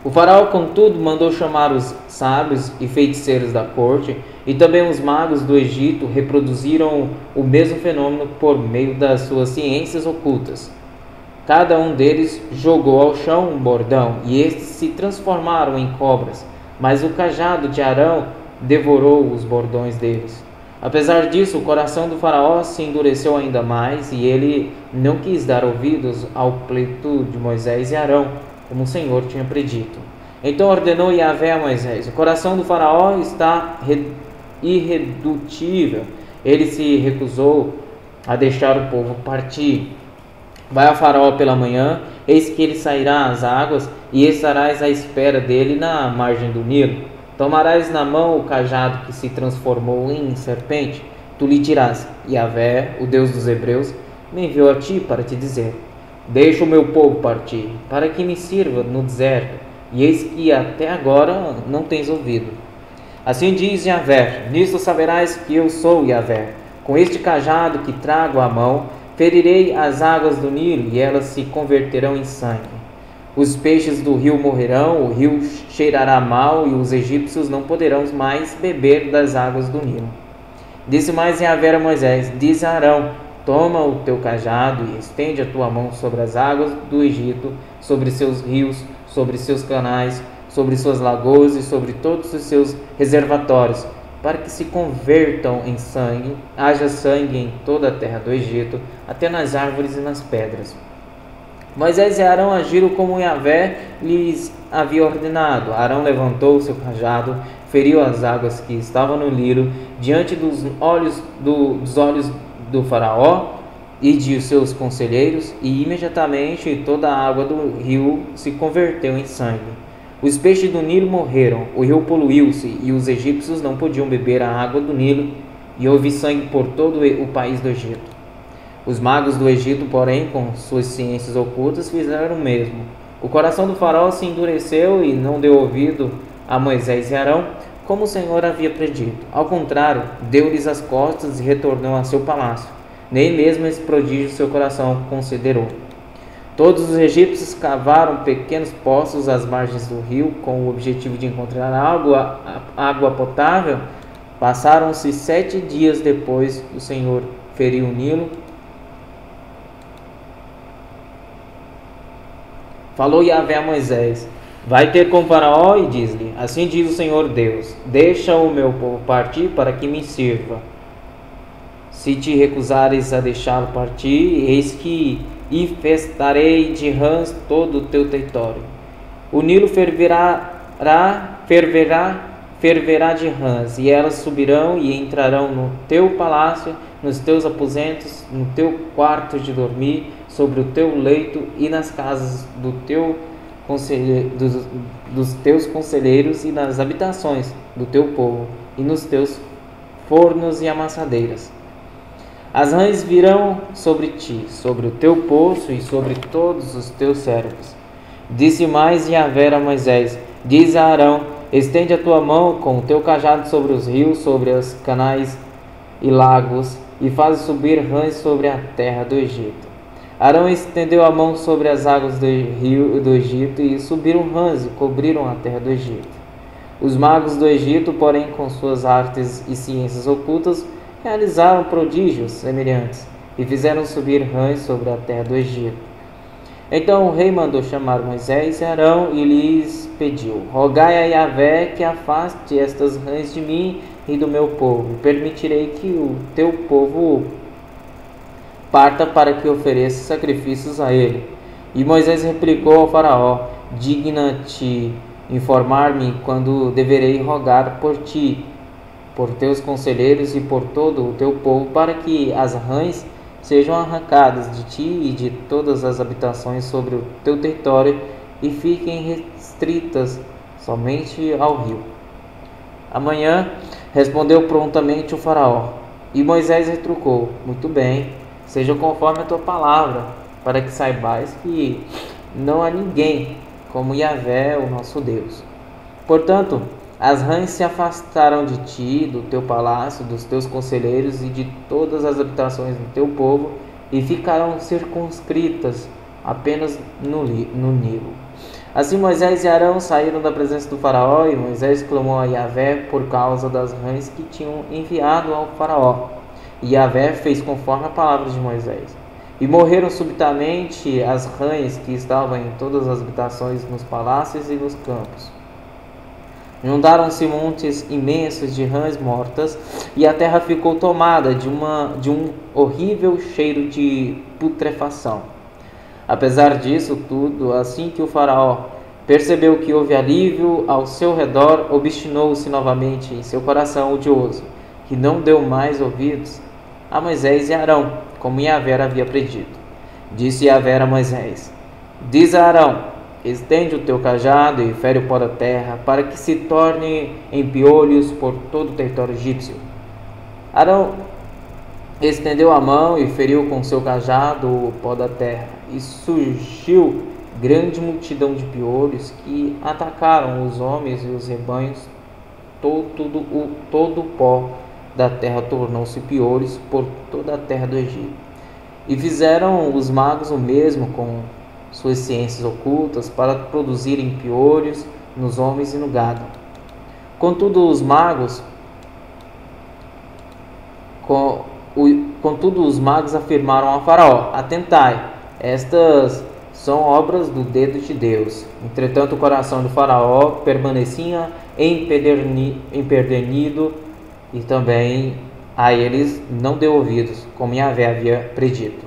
O faraó, contudo, mandou chamar os sábios e feiticeiros da corte, e também os magos do Egito reproduziram o mesmo fenômeno por meio das suas ciências ocultas. Cada um deles jogou ao chão um bordão, e estes se transformaram em cobras, mas o cajado de Arão devorou os bordões deles. Apesar disso, o coração do faraó se endureceu ainda mais, e ele não quis dar ouvidos ao pleito de Moisés e Arão, como o Senhor tinha predito. Então ordenou Yahvé a Moisés: o coração do faraó está irredutível. Ele se recusou a deixar o povo partir. Vai a faraó pela manhã, eis que ele sairá às águas, e estarás à espera dele na margem do Nilo. Tomarás na mão o cajado que se transformou em serpente. Tu lhe dirás: Yahvé, o Deus dos hebreus, me enviou a ti para te dizer: deixa o meu povo partir, para que me sirva no deserto, e eis que até agora não tens ouvido. Assim diz Yahvé: nisto saberás que eu sou Yahvé. Com este cajado que trago à mão, ferirei as águas do Nilo, e elas se converterão em sangue. Os peixes do rio morrerão, o rio cheirará mal, e os egípcios não poderão mais beber das águas do Nilo. Disse mais Yahvé a Moisés: diz a Arão: toma o teu cajado e estende a tua mão sobre as águas do Egito, sobre seus rios, sobre seus canais, sobre suas lagoas e sobre todos os seus reservatórios, para que se convertam em sangue, haja sangue em toda a terra do Egito, até nas árvores e nas pedras. Moisés e Arão agiram como Yahvé lhes havia ordenado. Arão levantou o seu cajado, feriu as águas que estavam no Nilo, diante dos olhos do faraó e de seus conselheiros, e imediatamente toda a água do rio se converteu em sangue. Os peixes do Nilo morreram, o rio poluiu-se, e os egípcios não podiam beber a água do Nilo, e houve sangue por todo o país do Egito. Os magos do Egito, porém, com suas ciências ocultas, fizeram o mesmo. O coração do faraó se endureceu e não deu ouvido a Moisés e Arão, como o Senhor havia predito. Ao contrário, deu-lhes as costas e retornou a seu palácio. Nem mesmo esse prodígio seu coração considerou. Todos os egípcios cavaram pequenos poços às margens do rio, com o objetivo de encontrar água potável. Passaram-se 7 dias depois, o Senhor feriu o Nilo. Falou Yahvé a Moisés: vai ter com Faraó e diz-lhe: assim diz o Senhor Deus: deixa o meu povo partir para que me sirva. Se te recusares a deixá-lo partir, eis que infestarei de rãs todo o teu território. O Nilo ferverá de rãs, e elas subirão e entrarão no teu palácio, nos teus aposentos, no teu quarto de dormir, sobre o teu leito e nas casas dos teus conselheiros e nas habitações do teu povo e nos teus fornos e amassadeiras. As rãs virão sobre ti, sobre o teu poço e sobre todos os teus servos. Disse mais Yahvé a Moisés: diz a Arão: estende a tua mão com o teu cajado sobre os rios, sobre os canais e lagos, e faz subir rãs sobre a terra do Egito. Arão estendeu a mão sobre as águas do rio do Egito, e subiram rãs e cobriram a terra do Egito. Os magos do Egito, porém, com suas artes e ciências ocultas, realizaram prodígios semelhantes, e fizeram subir rãs sobre a terra do Egito. Então o rei mandou chamar Moisés e Arão e lhes pediu: rogai a Yahvé que afaste estas rãs de mim e do meu povo, e permitirei que o teu povo parta para que ofereça sacrifícios a ele. E Moisés replicou ao faraó: digna-te informar-me quando deverei rogar por ti, por teus conselheiros e por todo o teu povo, para que as rãs sejam arrancadas de ti e de todas as habitações sobre o teu território e fiquem restritas somente ao rio. Amanhã respondeu prontamente o faraó. E Moisés retrucou: muito bem, seja conforme a tua palavra, para que saibais que não há ninguém como Yahvé, o nosso Deus. Portanto, as rãs se afastaram de ti, do teu palácio, dos teus conselheiros e de todas as habitações do teu povo, e ficarão circunscritas apenas no Nilo. Assim Moisés e Arão saíram da presença do faraó, e Moisés clamou a Yahvé por causa das rãs que tinham enviado ao faraó. E Yahvé fez conforme a palavra de Moisés. E morreram subitamente as rãs que estavam em todas as habitações, nos palácios e nos campos. Juntaram-se montes imensos de rãs mortas, e a terra ficou tomada de um horrível cheiro de putrefação. Apesar disso tudo, assim que o faraó percebeu que houve alívio ao seu redor, obstinou-se novamente em seu coração odioso, que não deu mais ouvidos a Moisés e Arão, como Yahvé havia predito. Disse Yahvé a Moisés: diz a Arão: estende o teu cajado e fere o pó da terra, para que se torne em piolhos por todo o território egípcio. Arão estendeu a mão e feriu com seu cajado o pó da terra, e surgiu grande multidão de piolhos que atacaram os homens e os rebanhos. Todo o pó da terra tornou-se piolhos por toda a terra do Egito. E fizeram os magos o mesmo com suas ciências ocultas para produzirem piolhos nos homens e no gado. Contudo, os magos afirmaram a Faraó: atentai, estas são obras do dedo de Deus. Entretanto, o coração do Faraó permanecia empedernido, e também a eles não deu ouvidos, como Yahvé havia predito.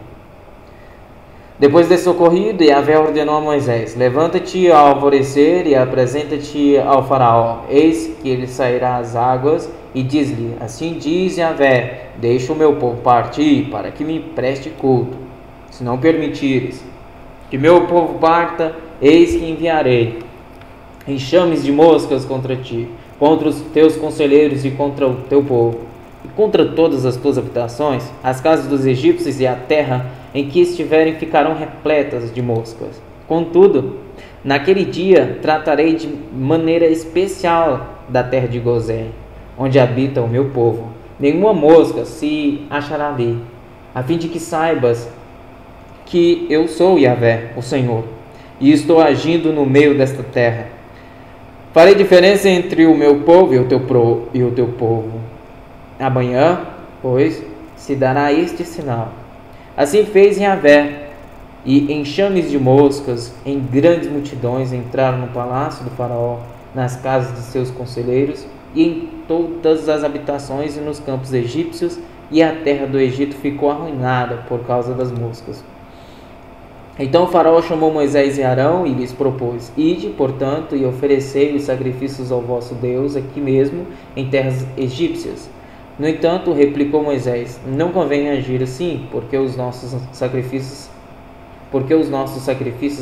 Depois desse ocorrido, Yahvé ordenou a Moisés: levanta-te ao alvorecer e apresenta-te ao faraó. Eis que ele sairá às águas, e diz-lhe: assim diz Yahvé, deixa o meu povo partir, para que me preste culto. Se não permitires que meu povo parta, eis que enviarei enxames de moscas contra ti, contra os teus conselheiros e contra o teu povo, e contra todas as tuas habitações. As casas dos egípcios e a terra em que estiverem ficarão repletas de moscas. Contudo, naquele dia tratarei de maneira especial da terra de Gozém, onde habita o meu povo. Nenhuma mosca se achará ali, a fim de que saibas que eu sou Yahvé, o Senhor, e estou agindo no meio desta terra. Farei diferença entre o meu povo e o teu povo. Amanhã, pois, se dará este sinal. Assim fez Yahvé, e enxames de moscas em grandes multidões entraram no palácio do faraó, nas casas de seus conselheiros e em todas as habitações e nos campos egípcios, e a terra do Egito ficou arruinada por causa das moscas. Então o faraó chamou Moisés e Arão e lhes propôs: ide, portanto, e oferecei os sacrifícios ao vosso Deus aqui mesmo, em terras egípcias. No entanto, replicou Moisés: não convém agir assim, porque os nossos sacrifícios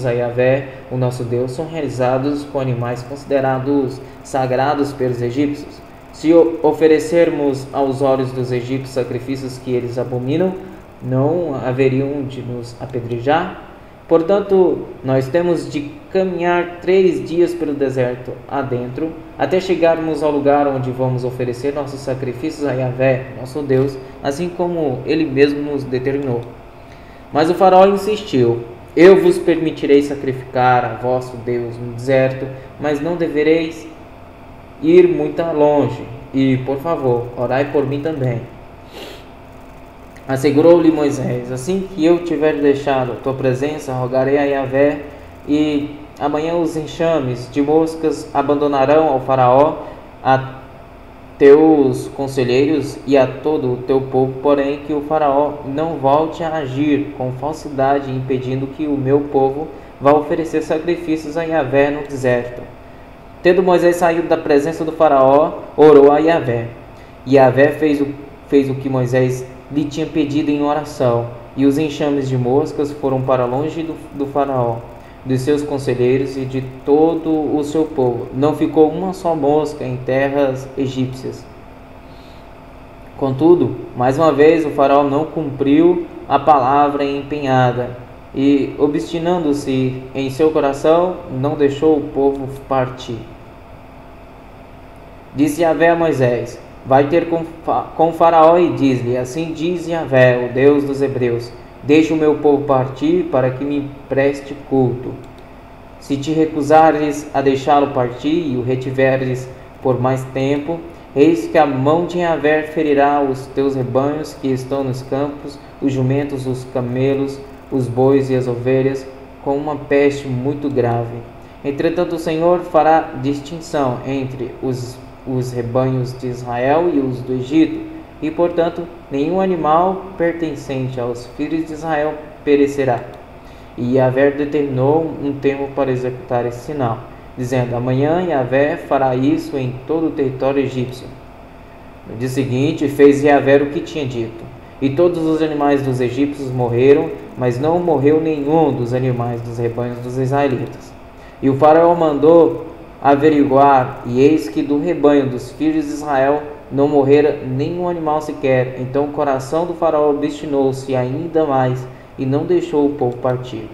a Yahvé, o nosso Deus, são realizados com animais considerados sagrados pelos egípcios. Se oferecermos aos olhos dos egípcios sacrifícios que eles abominam, não haveriam de nos apedrejar? Portanto, nós temos de caminhar 3 dias pelo deserto adentro, até chegarmos ao lugar onde vamos oferecer nossos sacrifícios a Yahvé, nosso Deus, assim como Ele mesmo nos determinou. Mas o faraó insistiu: eu vos permitirei sacrificar a vosso Deus no deserto, mas não devereis ir muito longe, e, por favor, orai por mim também. Assegurou-lhe Moisés: assim que eu tiver deixado a tua presença, rogarei a Yahvé, e amanhã os enxames de moscas abandonarão ao faraó, a teus conselheiros e a todo o teu povo, porém que o faraó não volte a agir com falsidade, impedindo que o meu povo vá oferecer sacrifícios a Yahvé no deserto. Tendo Moisés saído da presença do faraó, orou a Yahvé. E Yahvé fez o que Moisés lhe tinha pedido em oração, e os enxames de moscas foram para longe do faraó, dos seus conselheiros e de todo o seu povo. Não ficou uma só mosca em terras egípcias. Contudo, mais uma vez o faraó não cumpriu a palavra empenhada, e, obstinando-se em seu coração, não deixou o povo partir. Disse Yahvé a Moisés: vai ter com Faraó e diz-lhe: assim diz Yahvé, o Deus dos hebreus, deixe o meu povo partir para que me preste culto. Se te recusares a deixá-lo partir e o retiveres por mais tempo, eis que a mão de Yahvé ferirá os teus rebanhos que estão nos campos, os jumentos, os camelos, os bois e as ovelhas, com uma peste muito grave. Entretanto, o Senhor fará distinção entre os rebanhos de Israel e os do Egito, e, portanto, nenhum animal pertencente aos filhos de Israel perecerá. E Yahvé determinou um tempo para executar esse sinal, dizendo: amanhã Yahvé fará isso em todo o território egípcio. No dia seguinte, fez Yahvé o que tinha dito. E todos os animais dos egípcios morreram, mas não morreu nenhum dos animais dos rebanhos dos israelitas. E o faraó mandou averiguar, e eis que do rebanho dos filhos de Israel não morrera nenhum animal sequer. Então o coração do faraó obstinou-se ainda mais, e não deixou o povo partir.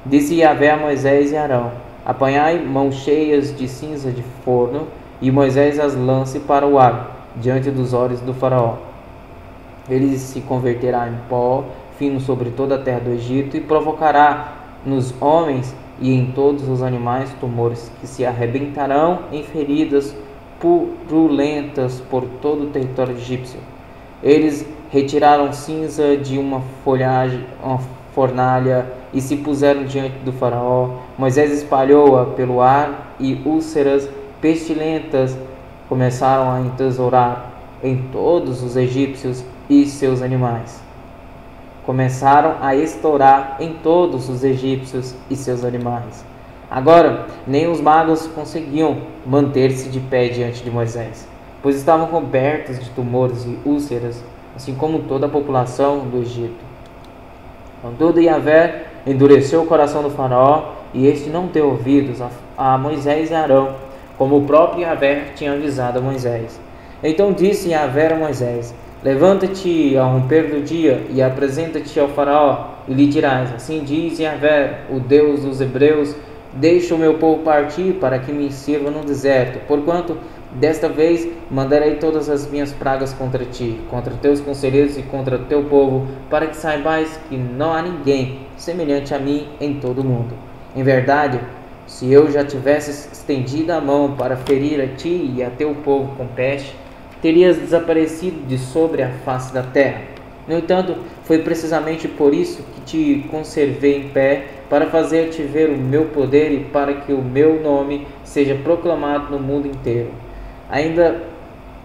Disse Yahvé a Moisés e Arão: apanhai mãos cheias de cinza de forno, e Moisés as lance para o ar, diante dos olhos do faraó. Ele se converterá em pó fino sobre toda a terra do Egito, e provocará nos homens e em todos os animais tumores que se arrebentarão em feridas purulentas por todo o território egípcio. Eles retiraram cinza de uma fornalha e se puseram diante do faraó. Moisés espalhou-a pelo ar, e úlceras pestilentas começaram a entesourar em todos os egípcios e seus animais. Começaram a estourar em todos os egípcios e seus animais. Agora, nem os magos conseguiam manter-se de pé diante de Moisés, pois estavam cobertos de tumores e úlceras, assim como toda a população do Egito. Contudo, Yahvé endureceu o coração do faraó, e este não deu ouvidos a Moisés e Arão, como o próprio Yahvé tinha avisado a Moisés. Então disse Yahvé a Moisés: levanta-te ao romper do dia e apresenta-te ao faraó, e lhe dirás: assim diz Yahvé, o Deus dos hebreus, deixa o meu povo partir para que me sirva no deserto, porquanto desta vez mandarei todas as minhas pragas contra ti, contra teus conselheiros e contra teu povo, para que saibais que não há ninguém semelhante a mim em todo o mundo. Em verdade, se eu já tivesse estendido a mão para ferir a ti e a teu povo com peste, terias desaparecido de sobre a face da terra. No entanto, foi precisamente por isso que te conservei em pé, para fazer-te ver o meu poder e para que o meu nome seja proclamado no mundo inteiro. Ainda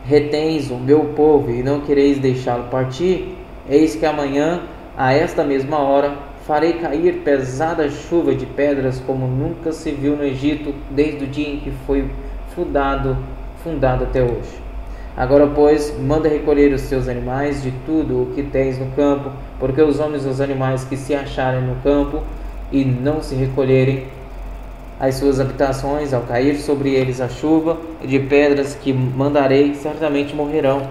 retens o meu povo e não quereis deixá-lo partir? Eis que amanhã, a esta mesma hora, farei cair pesada chuva de pedras como nunca se viu no Egito, desde o dia em que foi fundado até hoje. Agora, pois, manda recolher os teus animais de tudo o que tens no campo, porque os homens e os animais que se acharem no campo e não se recolherem às suas habitações, ao cair sobre eles a chuva de pedras que mandarei, certamente morrerão.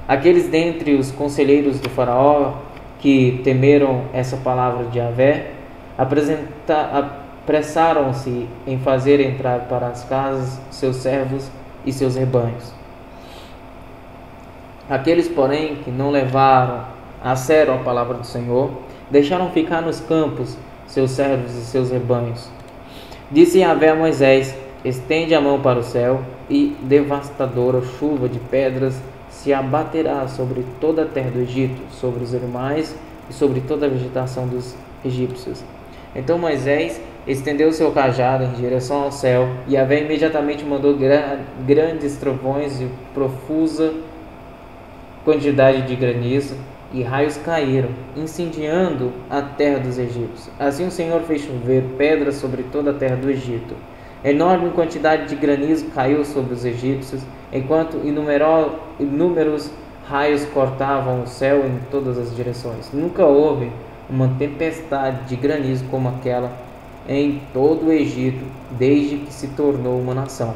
Aqueles dentre os conselheiros do faraó que temeram essa palavra de Yahvé apressaram-se em fazer entrar para as casas seus servos e seus rebanhos. Aqueles, porém, que não levaram a sério a palavra do Senhor, deixaram ficar nos campos seus servos e seus rebanhos. Disse Yahvé a Moisés: estende a mão para o céu, e devastadora chuva de pedras se abaterá sobre toda a terra do Egito, sobre os animais e sobre toda a vegetação dos egípcios. Então Moisés estendeu seu cajado em direção ao céu, e Yahvé imediatamente mandou grandes trovões e profusa quantidade de granizo, e raios caíram, incendiando a terra dos egípcios. Assim o Senhor fez chover pedras sobre toda a terra do Egito. Enorme quantidade de granizo caiu sobre os egípcios, enquanto inúmeros raios cortavam o céu em todas as direções. Nunca houve uma tempestade de granizo como aquela em todo o Egito, desde que se tornou uma nação.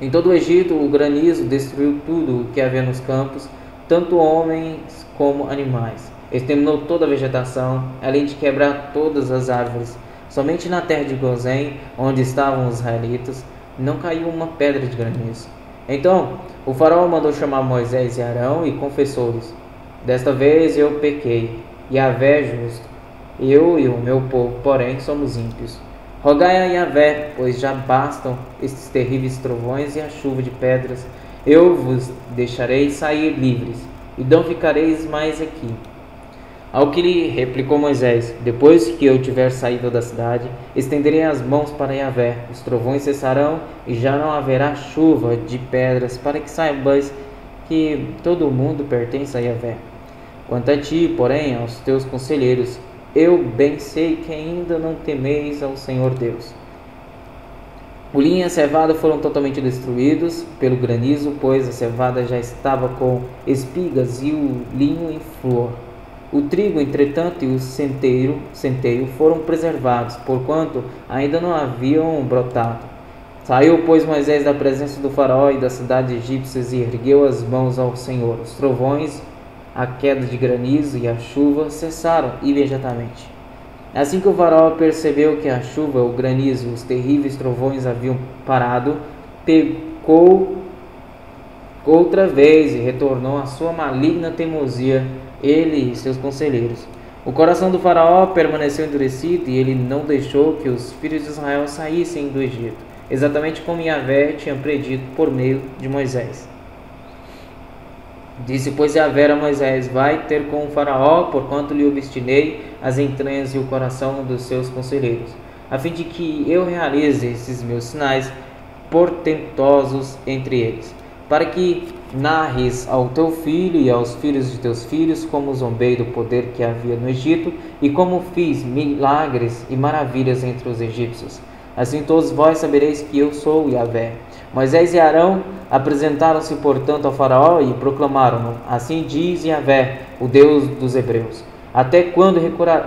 Em todo o Egito, o granizo destruiu tudo o que havia nos campos, tanto homens como animais. Exterminou toda a vegetação, além de quebrar todas as árvores. Somente na terra de Gozém, onde estavam os israelitas, não caiu uma pedra de granizo. Então o faraó mandou chamar Moisés e Arão e confessou-lhes: desta vez eu pequei, Yahvé é justo. Eu e o meu povo, porém, somos ímpios. Rogai a Yahvé, pois já bastam estes terríveis trovões e a chuva de pedras. Eu vos deixarei sair livres, e não ficareis mais aqui. Ao que lhe replicou Moisés: depois que eu tiver saído da cidade, estenderei as mãos para Yahvé, os trovões cessarão e já não haverá chuva de pedras, para que saibais que todo o mundo pertence a Yahvé. Quanto a ti, porém, aos teus conselheiros, eu bem sei que ainda não temeis ao Senhor Deus. O linho e a cevada foram totalmente destruídos pelo granizo, pois a cevada já estava com espigas e o linho em flor. O trigo, entretanto, e o centeio foram preservados, porquanto ainda não haviam brotado. Saiu, pois, Moisés da presença do faraó e da cidade egípcia e ergueu as mãos ao Senhor. Os trovões, a queda de granizo e a chuva cessaram imediatamente. Assim que o faraó percebeu que a chuva, o granizo e os terríveis trovões haviam parado, pecou outra vez e retornou à sua maligna teimosia, ele e seus conselheiros. O coração do faraó permaneceu endurecido e ele não deixou que os filhos de Israel saíssem do Egito, exatamente como Yahvé tinha predito por meio de Moisés. Disse, pois, Yahvé a Moisés: vai ter com o faraó, porquanto lhe obstinei as entranhas e o coração dos seus conselheiros, a fim de que eu realize esses meus sinais portentosos entre eles, para que narres ao teu filho e aos filhos de teus filhos como zombei do poder que havia no Egito e como fiz milagres e maravilhas entre os egípcios. Assim todos vós sabereis que eu sou Yahvé. Moisés e Arão apresentaram-se, portanto, ao faraó e proclamaram: assim diz Yahvé, o Deus dos hebreus: até quando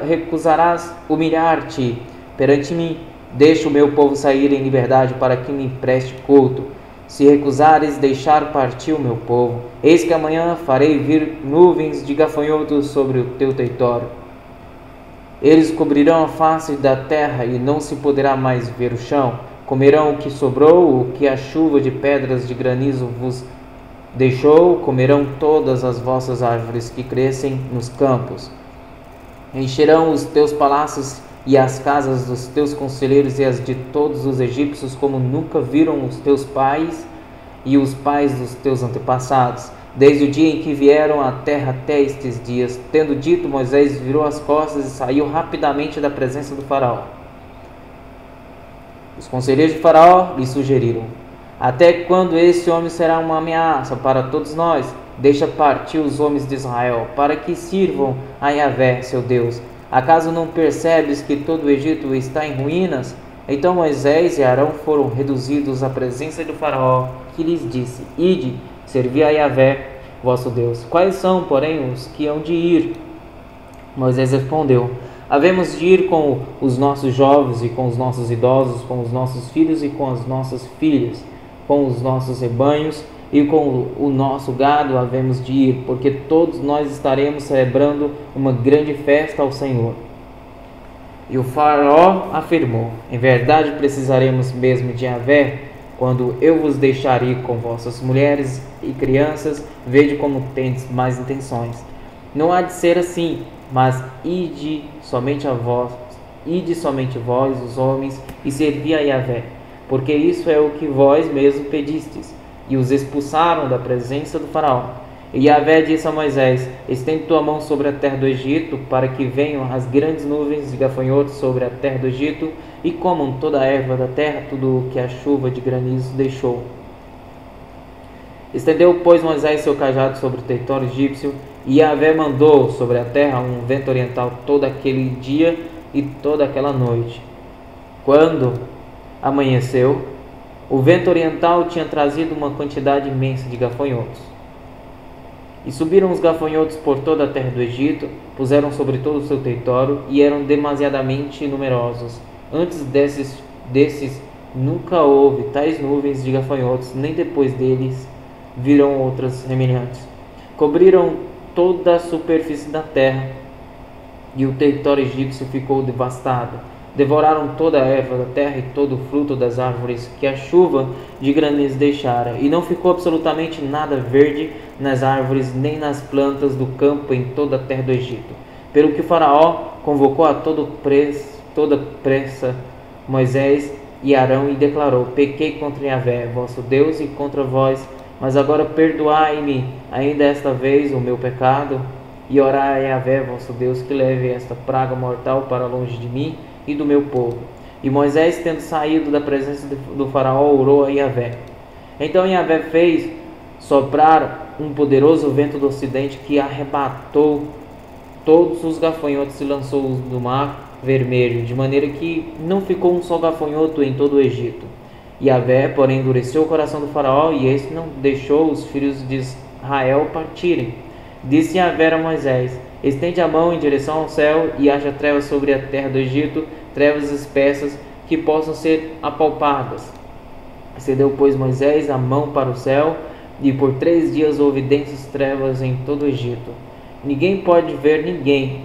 recusarás humilhar-te perante mim? Deixa o meu povo sair em liberdade para que me preste culto. Se recusares deixar partir o meu povo, eis que amanhã farei vir nuvens de gafanhotos sobre o teu território. Eles cobrirão a face da terra e não se poderá mais ver o chão. Comerão o que sobrou, o que a chuva de pedras de granizo vos deixou. Comerão todas as vossas árvores que crescem nos campos. Encherão os teus palácios e as casas dos teus conselheiros e as de todos os egípcios, como nunca viram os teus pais e os pais dos teus antepassados, desde o dia em que vieram à terra até estes dias. Tendo dito, Moisés virou as costas e saiu rapidamente da presença do faraó. Os conselheiros de faraó lhe sugeriram: até quando este homem será uma ameaça para todos nós? Deixa partir os homens de Israel, para que sirvam a Yahvé, seu Deus. Acaso não percebes que todo o Egito está em ruínas? Então Moisés e Arão foram reduzidos à presença do faraó, que lhes disse: ide, servi a Yahvé, vosso Deus. Quais são, porém, os que hão de ir? Moisés respondeu: havemos de ir com os nossos jovens e com os nossos idosos, com os nossos filhos e com as nossas filhas, com os nossos rebanhos e com o nosso gado havemos de ir, porque todos nós estaremos celebrando uma grande festa ao Senhor. E o faraó afirmou: em verdade precisaremos mesmo de Yahvé, quando eu vos deixar ir com vossas mulheres e crianças, vede como tendes mais intenções. Não há de ser assim, mas ide somente vós, os homens, e servi a Yahvé, porque isso é o que vós mesmos pedistes. E os expulsaram da presença do faraó. E Yahvé disse a Moisés: estende tua mão sobre a terra do Egito, para que venham as grandes nuvens de gafanhotos sobre a terra do Egito, e comam toda a erva da terra, tudo o que a chuva de granizo deixou. Estendeu, pois, Moisés seu cajado sobre o território egípcio, e Yahvé mandou sobre a terra um vento oriental todo aquele dia e toda aquela noite. Quando amanheceu, o vento oriental tinha trazido uma quantidade imensa de gafanhotos. E subiram os gafanhotos por toda a terra do Egito, puseram sobre todo o seu território, e eram demasiadamente numerosos. Antes desses nunca houve tais nuvens de gafanhotos, nem depois deles viram outras semelhantes. Cobriram toda a superfície da terra, e o território egípcio ficou devastado. Devoraram toda a erva da terra e todo o fruto das árvores que a chuva de granizo deixara, e não ficou absolutamente nada verde nas árvores nem nas plantas do campo em toda a terra do Egito. Pelo que o faraó convocou a toda pressa Moisés e Arão e declarou: pequei contra Yahvé, vosso Deus, e contra vós, mas agora perdoai-me ainda esta vez o meu pecado, e orai a Yahvé, vosso Deus, que leve esta praga mortal para longe de mim e do meu povo. E Moisés, tendo saído da presença do faraó, orou a Yahvé. Então Yahvé fez soprar um poderoso vento do ocidente que arrebatou todos os gafanhotos e lançou-os no mar Vermelho, de maneira que não ficou um só gafanhoto em todo o Egito. Yahvé, porém, endureceu o coração do faraó, e este não deixou os filhos de Israel partirem. Disse Yahvé a Moisés: estende a mão em direção ao céu, e haja trevas sobre a terra do Egito, trevas espessas que possam ser apalpadas. Estendeu, pois, Moisés a mão para o céu, e por 3 dias houve densas trevas em todo o Egito. Ninguém pode ver ninguém,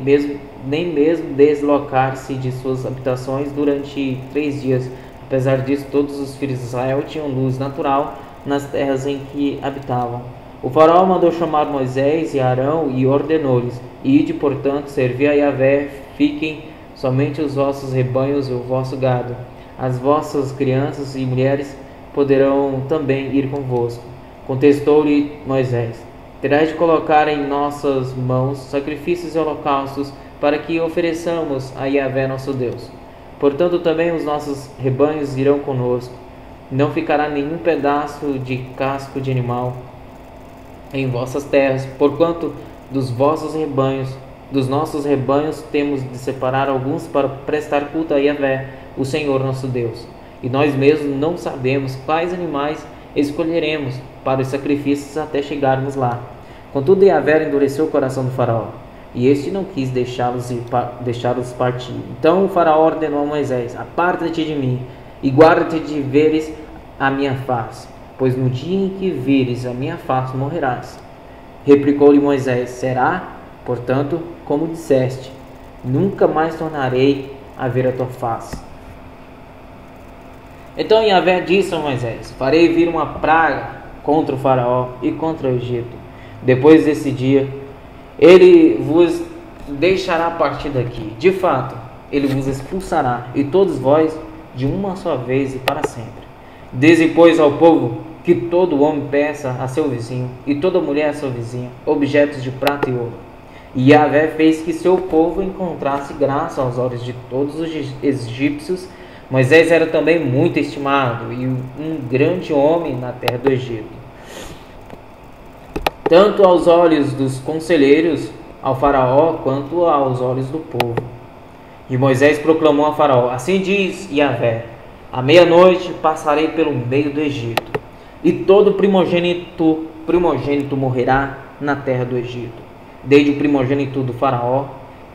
nem mesmo deslocar-se de suas habitações durante 3 dias. Apesar disso, todos os filhos de Israel tinham luz natural nas terras em que habitavam. O faraó mandou chamar Moisés e Arão e ordenou-lhes: ide, portanto, servi a Yahvé, fiquem somente os vossos rebanhos e o vosso gado. As vossas crianças e mulheres poderão também ir convosco. Contestou-lhe Moisés: terás de colocar em nossas mãos sacrifícios e holocaustos, para que ofereçamos a Yahvé nosso Deus. Portanto, também os nossos rebanhos irão conosco. Não ficará nenhum pedaço de casco de animal em vossas terras, porquanto dos nossos rebanhos temos de separar alguns para prestar culto a Yahvé, o Senhor nosso Deus. E nós mesmos não sabemos quais animais escolheremos para os sacrifícios até chegarmos lá. Contudo, Yahvé endureceu o coração do faraó, e este não quis deixá-los partir. Então o faraó ordenou a Moisés: aparta-te de mim, e guarda-te de veres a minha face, pois no dia em que vires a minha face morrerás. Replicou-lhe Moisés: será, portanto, como disseste, nunca mais tornarei a ver a tua face. Então Yahvé disse a Moisés: farei vir uma praga contra o faraó e contra o Egito. Depois desse dia, ele vos deixará partir daqui. De fato, ele vos expulsará, e todos vós, de uma só vez e para sempre. Dize, pois, ao povo que todo homem peça a seu vizinho, e toda mulher a sua vizinha, objetos de prata e ouro. E Yahvé fez que seu povo encontrasse graça aos olhos de todos os egípcios. Moisés era também muito estimado, e um grande homem na terra do Egito, tanto aos olhos dos conselheiros, ao faraó, quanto aos olhos do povo. E Moisés proclamou a faraó: assim diz Yahvé, à meia-noite passarei pelo meio do Egito, e todo primogênito morrerá na terra do Egito, desde o primogênito do faraó,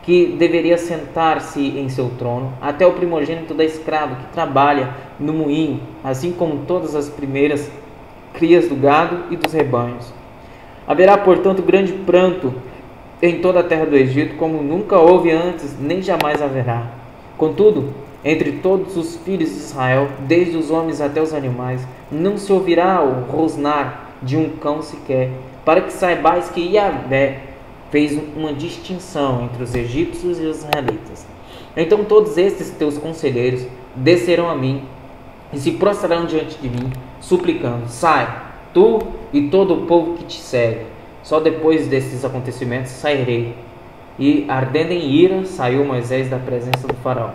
que deveria sentar-se em seu trono, até o primogênito da escrava que trabalha no moinho, assim como todas as primeiras crias do gado e dos rebanhos. Haverá, portanto, grande pranto em toda a terra do Egito, como nunca houve antes, nem jamais haverá. Contudo, entre todos os filhos de Israel, desde os homens até os animais, não se ouvirá o rosnar de um cão sequer, para que saibais que Yahvé fez uma distinção entre os egípcios e os israelitas. Então todos estes teus conselheiros descerão a mim e se prostrarão diante de mim, suplicando: sai, tu e todo o povo que te segue. Só depois desses acontecimentos sairei. E, ardendo em ira, saiu Moisés da presença do faraó.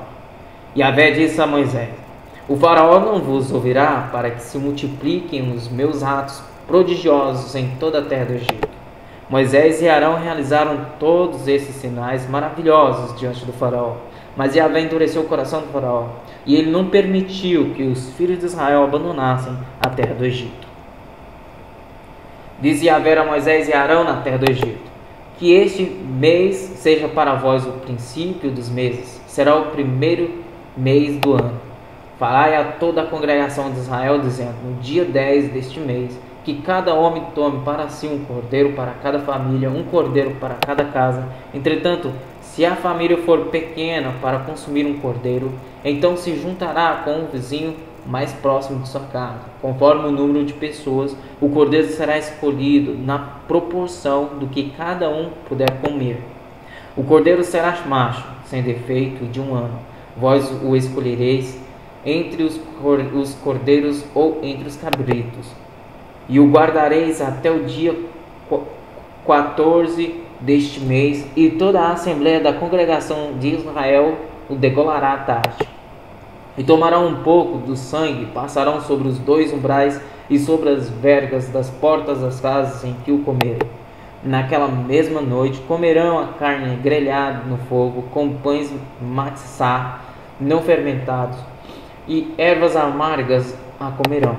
Yahvé disse a Moisés: o faraó não vos ouvirá, para que se multipliquem os meus atos prodigiosos em toda a terra do Egito. Moisés e Arão realizaram todos esses sinais maravilhosos diante do faraó. Mas Yahvé endureceu o coração do faraó, e ele não permitiu que os filhos de Israel abandonassem a terra do Egito. Disse Yahvé a Moisés e Arão na terra do Egito: que este mês seja para vós o princípio dos meses, será o primeiro mês do ano. Falai a toda a congregação de Israel, dizendo: no dia 10 deste mês, que cada homem tome para si um cordeiro para cada família, um cordeiro para cada casa. Entretanto, se a família for pequena para consumir um cordeiro, então se juntará com um vizinho mais próximo de sua casa. Conforme o número de pessoas, o cordeiro será escolhido na proporção do que cada um puder comer. O cordeiro será macho, sem defeito, de 1 ano. Vós o escolhereis entre os cordeiros ou entre os cabritos. E o guardareis até o dia 14 deste mês, e toda a assembléia da congregação de Israel o degolará à tarde. E tomarão um pouco do sangue, passarão sobre os 2 umbrais e sobre as vergas das portas das casas em que o comerem. Naquela mesma noite comerão a carne grelhada no fogo, com pães matzá não fermentados, e ervas amargas a comerão.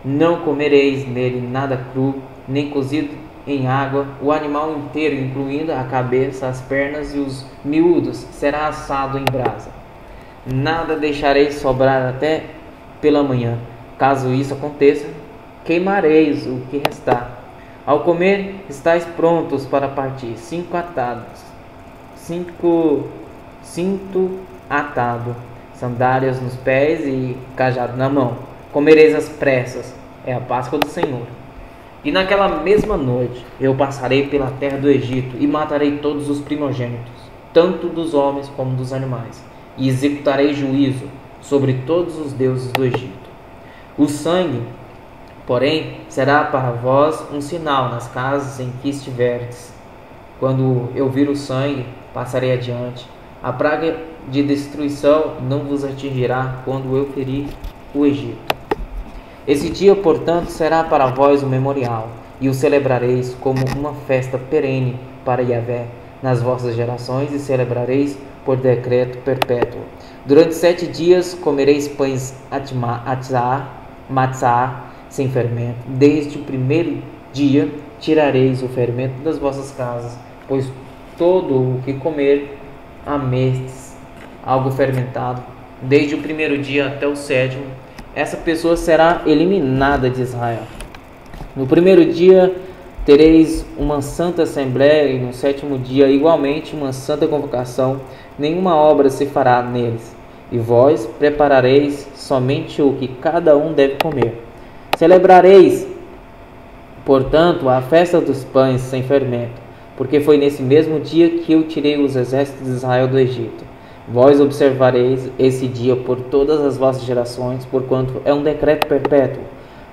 Não comereis nele nada cru, nem cozido em água. O animal inteiro, incluindo a cabeça, as pernas e os miúdos, será assado em brasa. Nada deixareis sobrar até pela manhã. Caso isso aconteça, queimareis o que restar. Ao comer, estáis prontos para partir, 5 atados, 5 cinto atado, sandálias nos pés e cajado na mão. Comereis às pressas, é a Páscoa do Senhor. E naquela mesma noite eu passarei pela terra do Egito e matarei todos os primogênitos, tanto dos homens como dos animais, e executarei juízo sobre todos os deuses do Egito. O sangue, porém, será para vós um sinal nas casas em que estiverdes. Quando eu vir o sangue, passarei adiante. A praga de destruição não vos atingirá quando eu ferir o Egito. Esse dia, portanto, será para vós um memorial, e o celebrareis como uma festa perene para Yahvé nas vossas gerações, e celebrareis por decreto perpétuo. Durante 7 dias comereis pães matzá sem fermento. Desde o primeiro dia tirareis o fermento das vossas casas, pois todo o que comer amestes algo fermentado, desde o primeiro dia até o 7º, essa pessoa será eliminada de Israel. No primeiro dia tereis uma santa assembléia, e no 7º dia igualmente uma santa convocação. Nenhuma obra se fará neles, e vós preparareis somente o que cada um deve comer. Celebrareis, portanto, a festa dos pães sem fermento, porque foi nesse mesmo dia que eu tirei os exércitos de Israel do Egito. Vós observareis esse dia por todas as vossas gerações, porquanto é um decreto perpétuo.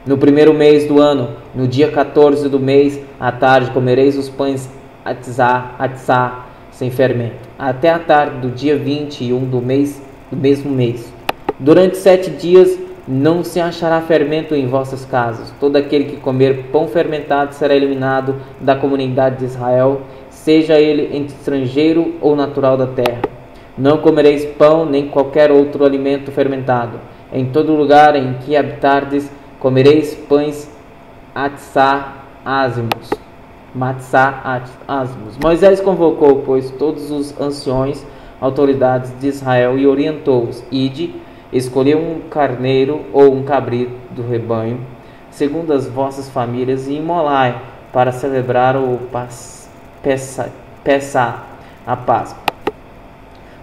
No primeiro mês do ano, no dia 14 do mês, à tarde, comereis os pães atzá sem fermento, até a tarde do dia 21 do mesmo mês. Durante 7 dias não se achará fermento em vossas casas. Todo aquele que comer pão fermentado será eliminado da comunidade de Israel, seja ele estrangeiro ou natural da terra. Não comereis pão nem qualquer outro alimento fermentado. Em todo lugar em que habitardes, comereis pães matzá ázimos. Moisés convocou, pois, todos os anciões, autoridades de Israel, e orientou-os: ide, escolhei um carneiro ou um cabrito do rebanho, segundo as vossas famílias, e imolai para celebrar o Pessá, a Páscoa.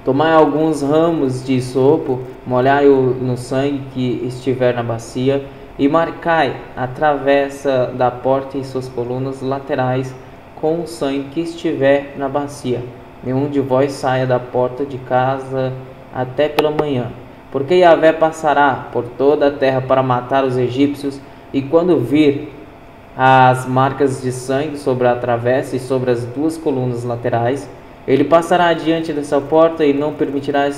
Tomai alguns ramos de hisopo, molhai-o no sangue que estiver na bacia, e marcai a travessa da porta e suas colunas laterais com o sangue que estiver na bacia. Nenhum de vós saia da porta de casa até pela manhã, porque Yahvé passará por toda a terra para matar os egípcios, e quando vir as marcas de sangue sobre a travessa e sobre as 2 colunas laterais, ele passará adiante dessa porta, e não permitirá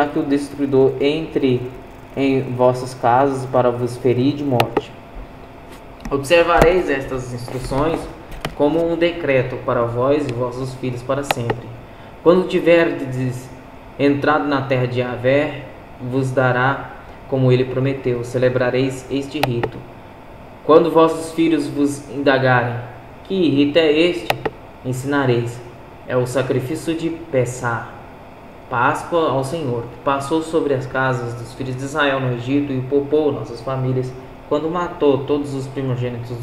que o destruidor entre em vossas casas para vos ferir de morte. Observareis estas instruções como um decreto para vós e vossos filhos para sempre. Quando tiverdes entrado na terra de Yahvé, vos dará como ele prometeu. Celebrareis este rito. Quando vossos filhos vos indagarem: que rito é este? Ensinareis: é o sacrifício de Pessá, Páscoa ao Senhor, que passou sobre as casas dos filhos de Israel no Egito e poupou nossas famílias, quando matou todos os primogênitos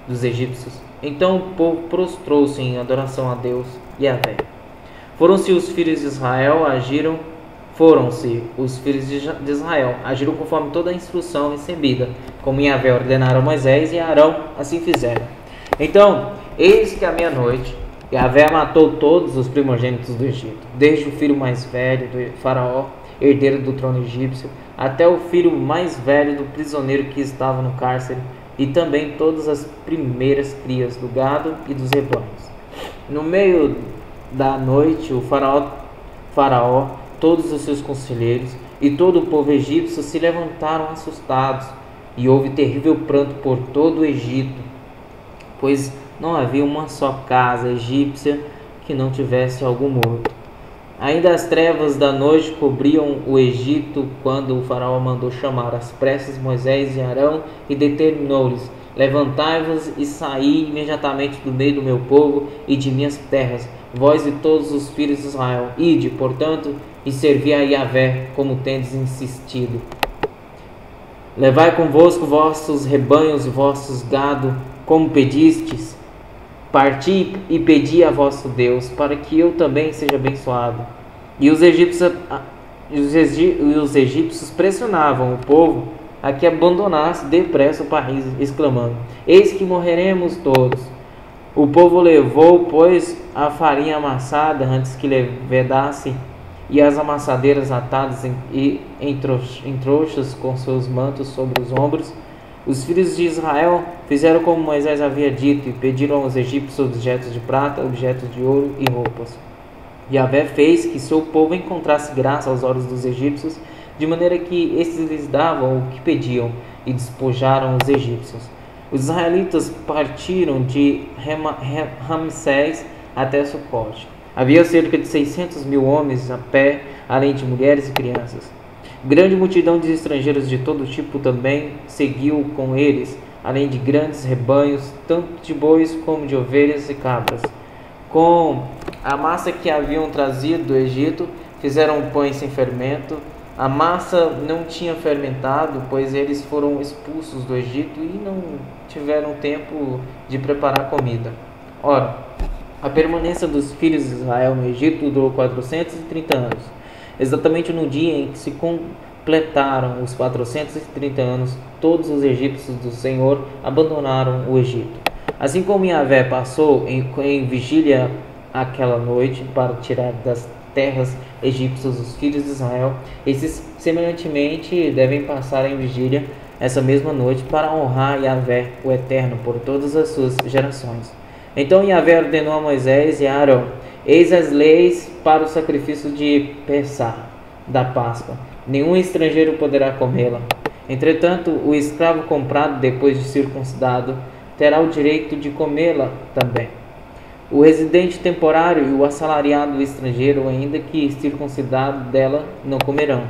dos egípcios. Então o povo prostrou-se em adoração a Deus e a Yahvé. Foram-se os filhos de Israel agiram conforme toda a instrução recebida, como Yahvé ordenara a Moisés, e Arão assim fizeram. Então, eis que à meia-noite Yahvé matou todos os primogênitos do Egito, desde o filho mais velho do faraó herdeiro do trono egípcio, até o filho mais velho do prisioneiro que estava no cárcere, e também todas as primeiras crias do gado e dos rebanhos. No meio da noite, o faraó, todos os seus conselheiros e todo o povo egípcio se levantaram assustados, e houve terrível pranto por todo o Egito, pois não havia uma só casa egípcia que não tivesse algum morto. Ainda as trevas da noite cobriam o Egito quando o faraó mandou chamar às pressas Moisés e Arão e determinou-lhes: levantai-vos e saí imediatamente do meio do meu povo e de minhas terras, vós e todos os filhos de Israel. Ide, portanto, e servi a Yahvé, como tendes insistido. Levai convosco vossos rebanhos e vossos gado, como pedistes. Parti e pedi a vosso Deus, para que eu também seja abençoado. E os egípcios pressionavam o povo a que abandonasse depressa o país, exclamando: eis que morreremos todos. O povo levou, pois, a farinha amassada antes que levedasse, e as amassadeiras atadas em trouxas com seus mantos sobre os ombros. Os filhos de Israel fizeram como Moisés havia dito e pediram aos egípcios objetos de prata, objetos de ouro e roupas. Yahvé fez que seu povo encontrasse graça aos olhos dos egípcios, de maneira que estes lhes davam o que pediam e despojaram os egípcios. Os israelitas partiram de Ramsés até Sucote. Havia cerca de 600.000 homens a pé, além de mulheres e crianças. Grande multidão de estrangeiros de todo tipo também seguiu com eles, além de grandes rebanhos, tanto de bois como de ovelhas e cabras. Com a massa que haviam trazido do Egito, fizeram pães sem fermento. A massa não tinha fermentado, pois eles foram expulsos do Egito e não tiveram tempo de preparar comida. Ora, a permanência dos filhos de Israel no Egito durou 430 anos. Exatamente no dia em que se completaram os 430 anos, todos os egípcios do Senhor abandonaram o Egito. Assim como Yahvé passou em vigília aquela noite para tirar das terras egípcias os filhos de Israel, esses semelhantemente devem passar em vigília essa mesma noite para honrar Yahvé, o Eterno, por todas as suas gerações. Então Yahvé ordenou a Moisés e a Arão: eis as leis para o sacrifício de Pessah, da Páscoa. Nenhum estrangeiro poderá comê-la. Entretanto, o escravo comprado depois de circuncidado terá o direito de comê-la também. O residente temporário e o assalariado estrangeiro, ainda que circuncidado dela, não comerão.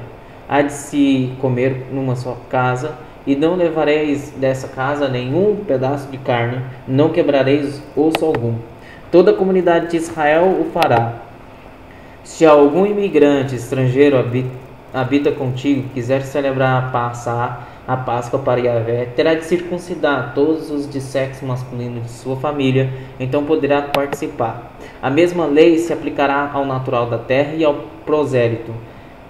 Há de se comer numa só casa, e não levareis dessa casa nenhum pedaço de carne, não quebrareis osso algum. Toda a comunidade de Israel o fará. Se algum imigrante estrangeiro habita contigo, quiser celebrar a Páscoa para Yahvé, terá de circuncidar todos os de sexo masculino de sua família, então poderá participar. A mesma lei se aplicará ao natural da terra e ao prosélito,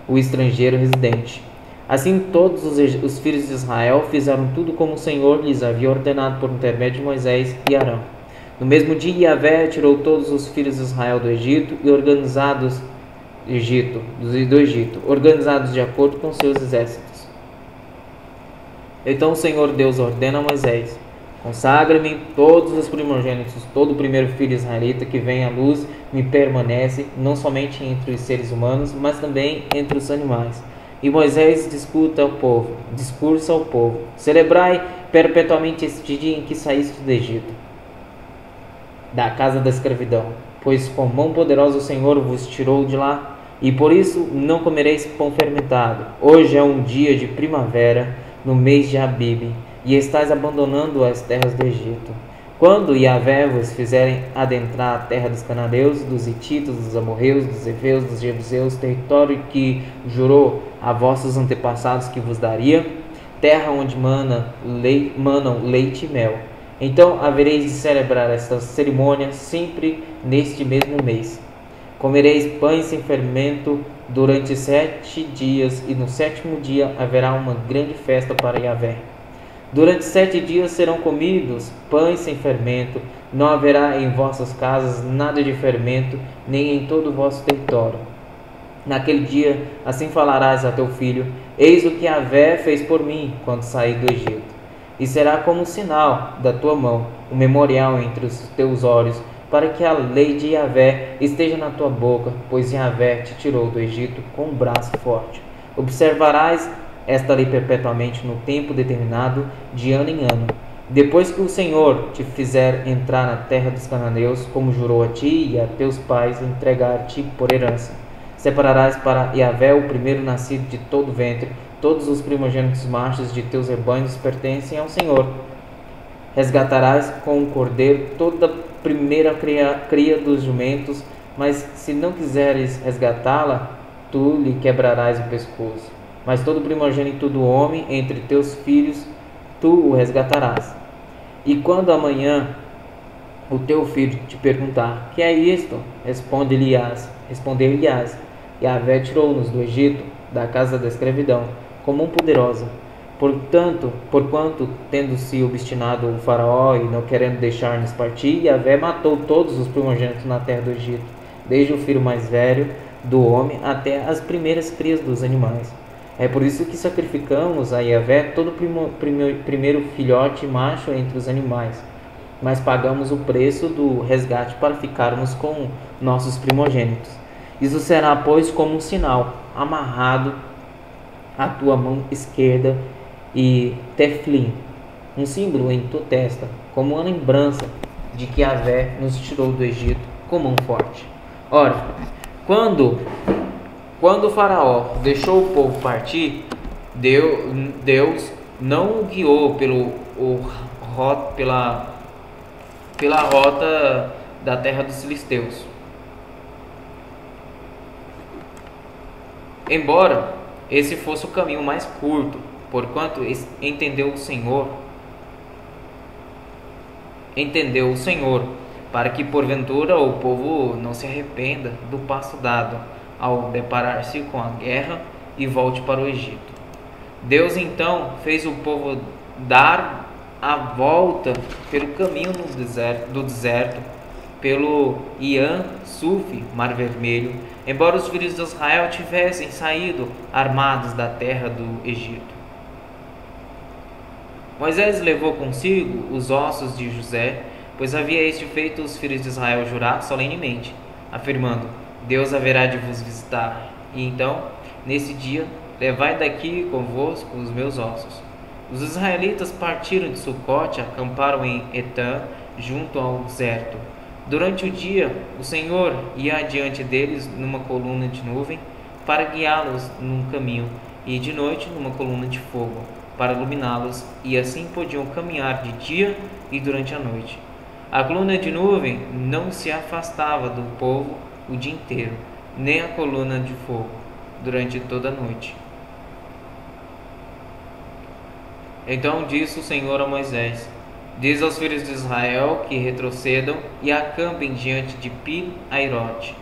o estrangeiro residente. Assim todos os filhos de Israel fizeram tudo como o Senhor lhes havia ordenado por intermédio de Moisés e Arão. No mesmo dia, Yahvé tirou todos os filhos de Israel do Egito e organizados de acordo com seus exércitos. Então o Senhor Deus ordena a Moisés: consagra-me todos os primogênitos, todo o primeiro filho israelita que vem à luz me permanece, não somente entre os seres humanos, mas também entre os animais. E Moisés discursa ao povo: celebrai perpetuamente este dia em que saíste do Egito, da casa da escravidão, pois com mão poderosa o Senhor vos tirou de lá, e por isso não comereis pão fermentado. Hoje é um dia de primavera, no mês de Abibe, e estáis abandonando as terras do Egito. Quando Yahvé vos fizerem adentrar a terra dos cananeus, dos hititas, dos amorreus, dos heveus, dos jebuseus, território que jurou a vossos antepassados que vos daria, terra onde manam leite e mel, então havereis de celebrar esta cerimônia sempre neste mesmo mês. Comereis pães sem fermento durante 7 dias, e no 7º dia haverá uma grande festa para Yahvé. Durante 7 dias serão comidos pães sem fermento, não haverá em vossas casas nada de fermento, nem em todo o vosso território. Naquele dia, assim falarás a teu filho: Eis o que Yahvé fez por mim quando saí do Egito. E será como um sinal da tua mão, um memorial entre os teus olhos, para que a lei de Yahvé esteja na tua boca, pois Yahvé te tirou do Egito com um braço forte. Observarás esta lei perpetuamente no tempo determinado, de ano em ano. Depois que o Senhor te fizer entrar na terra dos cananeus, como jurou a ti e a teus pais entregar-te por herança. Separarás para Yahvé o primeiro nascido de todo o ventre. Todos os primogênitos machos de teus rebanhos pertencem ao Senhor. Resgatarás com o cordeiro toda a primeira cria dos jumentos, mas se não quiseres resgatá-la, tu lhe quebrarás o pescoço. Mas todo primogênito do homem entre teus filhos, tu o resgatarás. E quando amanhã o teu filho te perguntar: que é isto? Responder-lhe-ás: Yahvé tirou-nos do Egito, da casa da escravidão, com mão poderosa. Porquanto, tendo-se obstinado o faraó e não querendo deixar-nos partir, Yahvé matou todos os primogênitos na terra do Egito, desde o filho mais velho do homem até as primeiras crias dos animais. É por isso que sacrificamos a Yahvé todo primeiro filhote macho entre os animais, mas pagamos o preço do resgate para ficarmos com nossos primogênitos. Isso será, pois, como um sinal, amarrado à tua mão esquerda e teflim, um símbolo em tua testa, como uma lembrança de que Yahvé nos tirou do Egito com mão forte. Ora, quando o faraó deixou o povo partir, Deus não o guiou pela rota da terra dos filisteus. Embora esse fosse o caminho mais curto, porquanto entendeu o Senhor, para que porventura o povo não se arrependa do passo dado ao deparar-se com a guerra e volte para o Egito. Deus então fez o povo dar a volta pelo caminho do deserto, pelo Ian Suf, Mar Vermelho, embora os filhos de Israel tivessem saído armados da terra do Egito. Moisés levou consigo os ossos de José, pois havia este feito os filhos de Israel jurar solenemente, afirmando: Deus haverá de vos visitar, e então, nesse dia, levai daqui convosco os meus ossos. Os israelitas partiram de Sucote, acamparam em Etã, junto ao deserto. Durante o dia, o Senhor ia adiante deles numa coluna de nuvem, para guiá-los num caminho, e de noite numa coluna de fogo, para iluminá-los, e assim podiam caminhar de dia e durante a noite. A coluna de nuvem não se afastava do povo o dia inteiro, nem a coluna de fogo durante toda a noite. Então disse o Senhor a Moisés: diz aos filhos de Israel que retrocedam e acampem diante de Pi-Airote,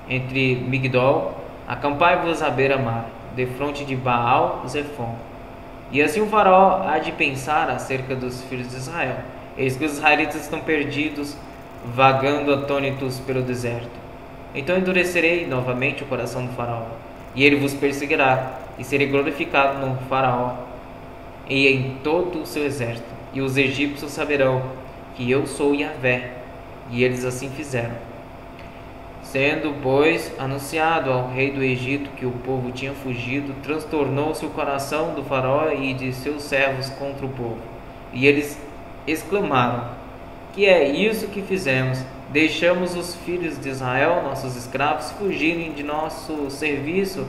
entre Migdol, acampai-vos à beira-mar, defronte de Baal-Zefon. E assim o faraó há de pensar acerca dos filhos de Israel: eis que os israelitas estão perdidos, vagando atônitos pelo deserto. Então endurecerei novamente o coração do faraó, e ele vos perseguirá, e serei glorificado no faraó e em todo o seu exército, e os egípcios saberão que eu sou Yahvé. E eles assim fizeram. Sendo, pois, anunciado ao rei do Egito que o povo tinha fugido, transtornou-se o coração do faraó e de seus servos contra o povo. E eles exclamaram: que é isso que fizemos? Deixamos os filhos de Israel, nossos escravos, fugirem de nosso serviço?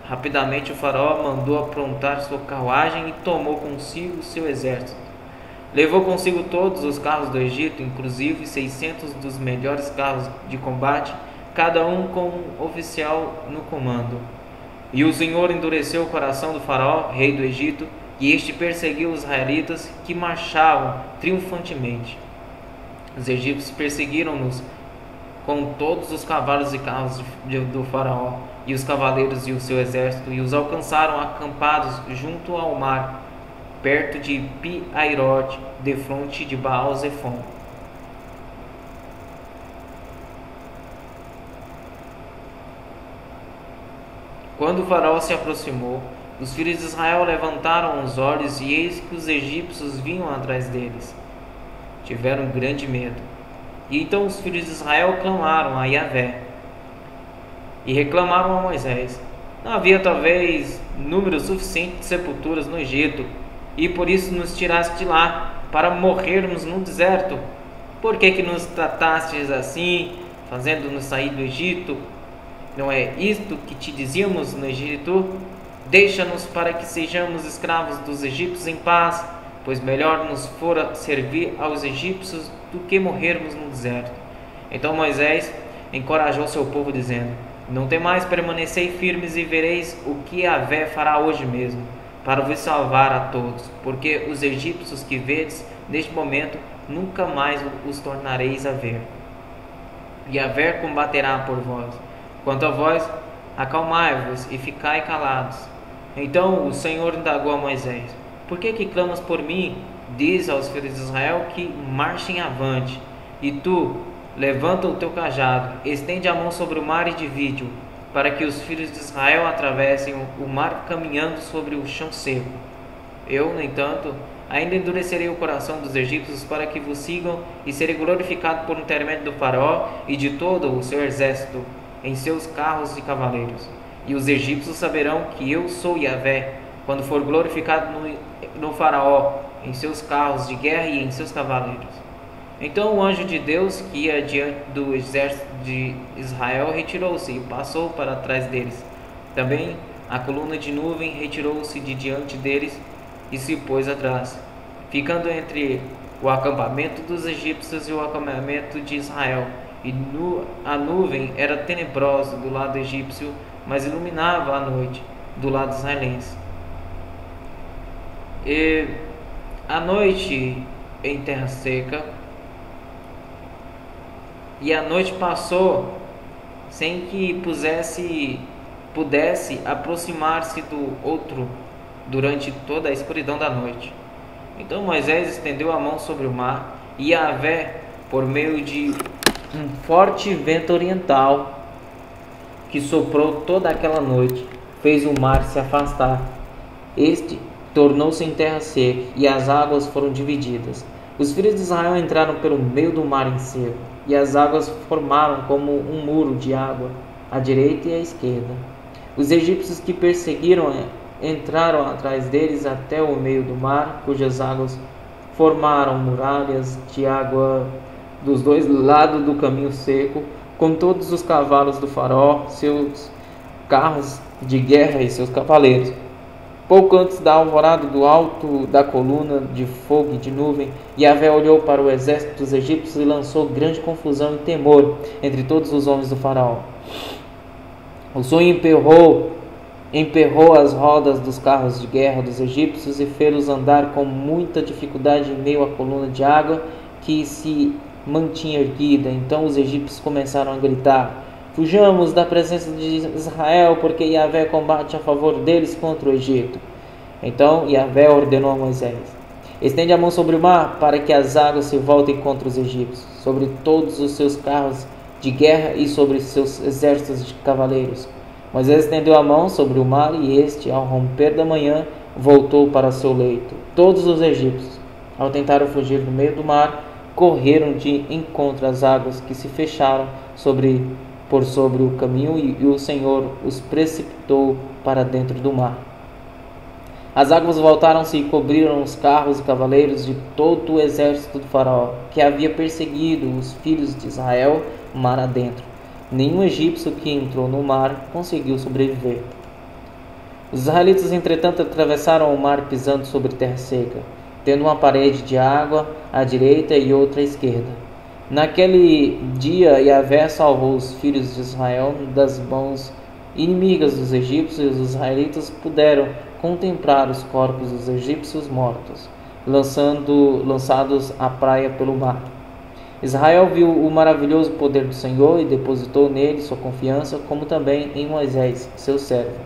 Rapidamente o faraó mandou aprontar sua carruagem e tomou consigo seu exército. Levou consigo todos os carros do Egito, inclusive 600 dos melhores carros de combate, cada um com um oficial no comando. E o Senhor endureceu o coração do faraó, rei do Egito, e este perseguiu os israelitas que marchavam triunfantemente. Os egípcios perseguiram-nos com todos os cavalos e carros do faraó, e os cavaleiros e o seu exército, e os alcançaram acampados junto ao mar, perto de Pi-Airote, defronte de Baal-Zefon. Quando o faraó se aproximou, os filhos de Israel levantaram os olhos e eis que os egípcios vinham atrás deles. Tiveram grande medo. E então os filhos de Israel clamaram a Yahvé e reclamaram a Moisés. Não havia talvez número suficiente de sepulturas no Egito, e por isso nos tiraste de lá, para morrermos no deserto. Por que nos tratastes assim, fazendo-nos sair do Egito? Não é isto que te dizíamos no Egito? Deixa-nos para que sejamos escravos dos egípcios em paz, pois melhor nos fora servir aos egípcios do que morrermos no deserto. Então Moisés encorajou seu povo, dizendo: Não temais, permanecei firmes e vereis o que Yahvé fará hoje mesmo, para vos salvar a todos, porque os egípcios que vedes neste momento, nunca mais os tornareis a ver. Yahvé combaterá por vós. Quanto a vós, acalmai-vos e ficai calados. Então o Senhor indagou a Moisés: Por que clamas por mim? Diz aos filhos de Israel que marchem avante. E tu, levanta o teu cajado, estende a mão sobre o mar e divide-o, para que os filhos de Israel atravessem o mar caminhando sobre o chão seco. Eu, no entanto, ainda endurecerei o coração dos egípcios para que vos sigam, e serei glorificado por intermédio do faraó e de todo o seu exército em seus carros e cavaleiros. E os egípcios saberão que eu sou Yahvé, quando for glorificado no faraó, em seus carros de guerra e em seus cavaleiros. Então o anjo de Deus, que ia diante do exército de Israel, retirou-se e passou para trás deles. Também a coluna de nuvem retirou-se de diante deles e se pôs atrás, ficando entre o acampamento dos egípcios e o acampamento de Israel. E a nuvem era tenebrosa do lado egípcio, mas iluminava a noite do lado israelense. E a noite em terra seca, e a noite passou sem que pudesse aproximar-se do outro durante toda a escuridão da noite. Então Moisés estendeu a mão sobre o mar, e Yahvé, por meio de um forte vento oriental que soprou toda aquela noite, fez o mar se afastar. Este tornou-se em terra seca, e as águas foram divididas. Os filhos de Israel entraram pelo meio do mar em seco, e as águas formaram como um muro de água, à direita e à esquerda. Os egípcios que perseguiram entraram atrás deles até o meio do mar, cujas águas formaram muralhas de água dos dois lados do caminho seco, com todos os cavalos do faraó, seus carros de guerra e seus cavaleiros. Pouco antes da alvorada, do alto da coluna de fogo e de nuvem, Yahvé olhou para o exército dos egípcios e lançou grande confusão e temor entre todos os homens do faraó. O som emperrou as rodas dos carros de guerra dos egípcios e fez-los andar com muita dificuldade em meio à coluna de água que se mantinha erguida. Então os egípcios começaram a gritar: Fujamos da presença de Israel, porque Yahvé combate a favor deles contra o Egito. Então Yahvé ordenou a Moisés: Estende a mão sobre o mar, para que as águas se voltem contra os egípcios, sobre todos os seus carros de guerra e sobre seus exércitos de cavaleiros. Moisés estendeu a mão sobre o mar, e este, ao romper da manhã, voltou para seu leito. Todos os egípcios, ao tentar fugir no meio do mar, correram de encontro às águas que se fecharam por sobre o caminho, e o Senhor os precipitou para dentro do mar. As águas voltaram-se e cobriram os carros e cavaleiros de todo o exército do faraó, que havia perseguido os filhos de Israel mar adentro. Nenhum egípcio que entrou no mar conseguiu sobreviver. Os israelitas, entretanto, atravessaram o mar pisando sobre terra seca, tendo uma parede de água à direita e outra à esquerda. Naquele dia, Yahvé salvou os filhos de Israel das mãos inimigas dos egípcios, e os israelitas puderam contemplar os corpos dos egípcios mortos, lançados à praia pelo mar. Israel viu o maravilhoso poder do Senhor e depositou nele sua confiança, como também em Moisés, seu servo.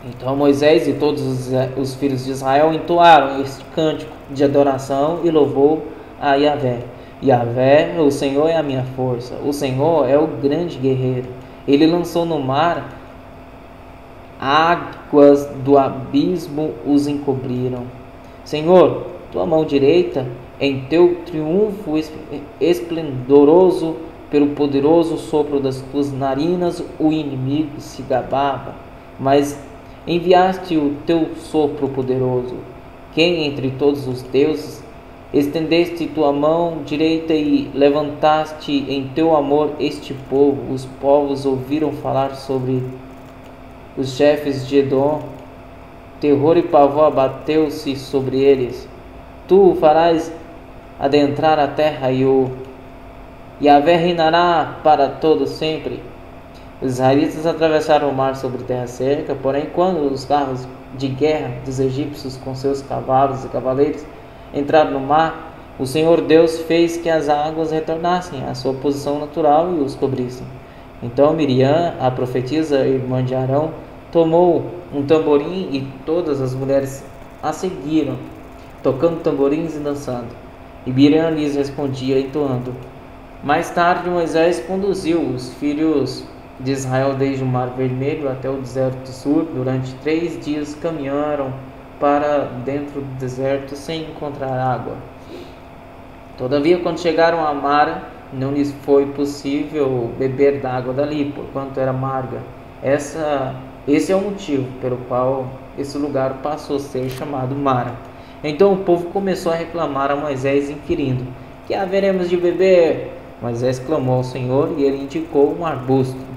Então Moisés e todos os filhos de Israel entoaram este cântico de adoração e louvor a Yahvé. Yahvé, o Senhor é a minha força, o Senhor é o grande guerreiro. Ele lançou no mar, águas do abismo os encobriram. Senhor, tua mão direita, em teu triunfo esplendoroso, pelo poderoso sopro das tuas narinas, o inimigo se gabava. Mas enviaste o teu sopro poderoso. Quem entre todos os deuses estendeste tua mão direita e levantaste em teu amor este povo. Os povos ouviram falar sobre os chefes de Edom. Terror e pavor abateu-se sobre eles. Tu o farás adentrar a terra e o Yahvé reinará para todo sempre. Os israelitas atravessaram o mar sobre terra seca, porém quando os carros de guerra dos egípcios com seus cavalos e cavaleiros entraram no mar, o Senhor Deus fez que as águas retornassem à sua posição natural e os cobrissem. Então Miriam, a profetisa, irmã de Arão, tomou um tamborim e todas as mulheres a seguiram, tocando tamborins e dançando. E Miriam lhes respondia, entoando. Mais tarde Moisés conduziu os filhos de Israel desde o Mar Vermelho até o deserto sul. Durante 3 dias caminharam para dentro do deserto sem encontrar água. Todavia, quando chegaram a Mara, não lhes foi possível beber da água dali, porquanto era amarga. Esse é o motivo pelo qual esse lugar passou a ser chamado Mara. Então o povo começou a reclamar a Moisés, inquirindo: que haveremos de beber? Moisés clamou ao Senhor e ele indicou um arbusto.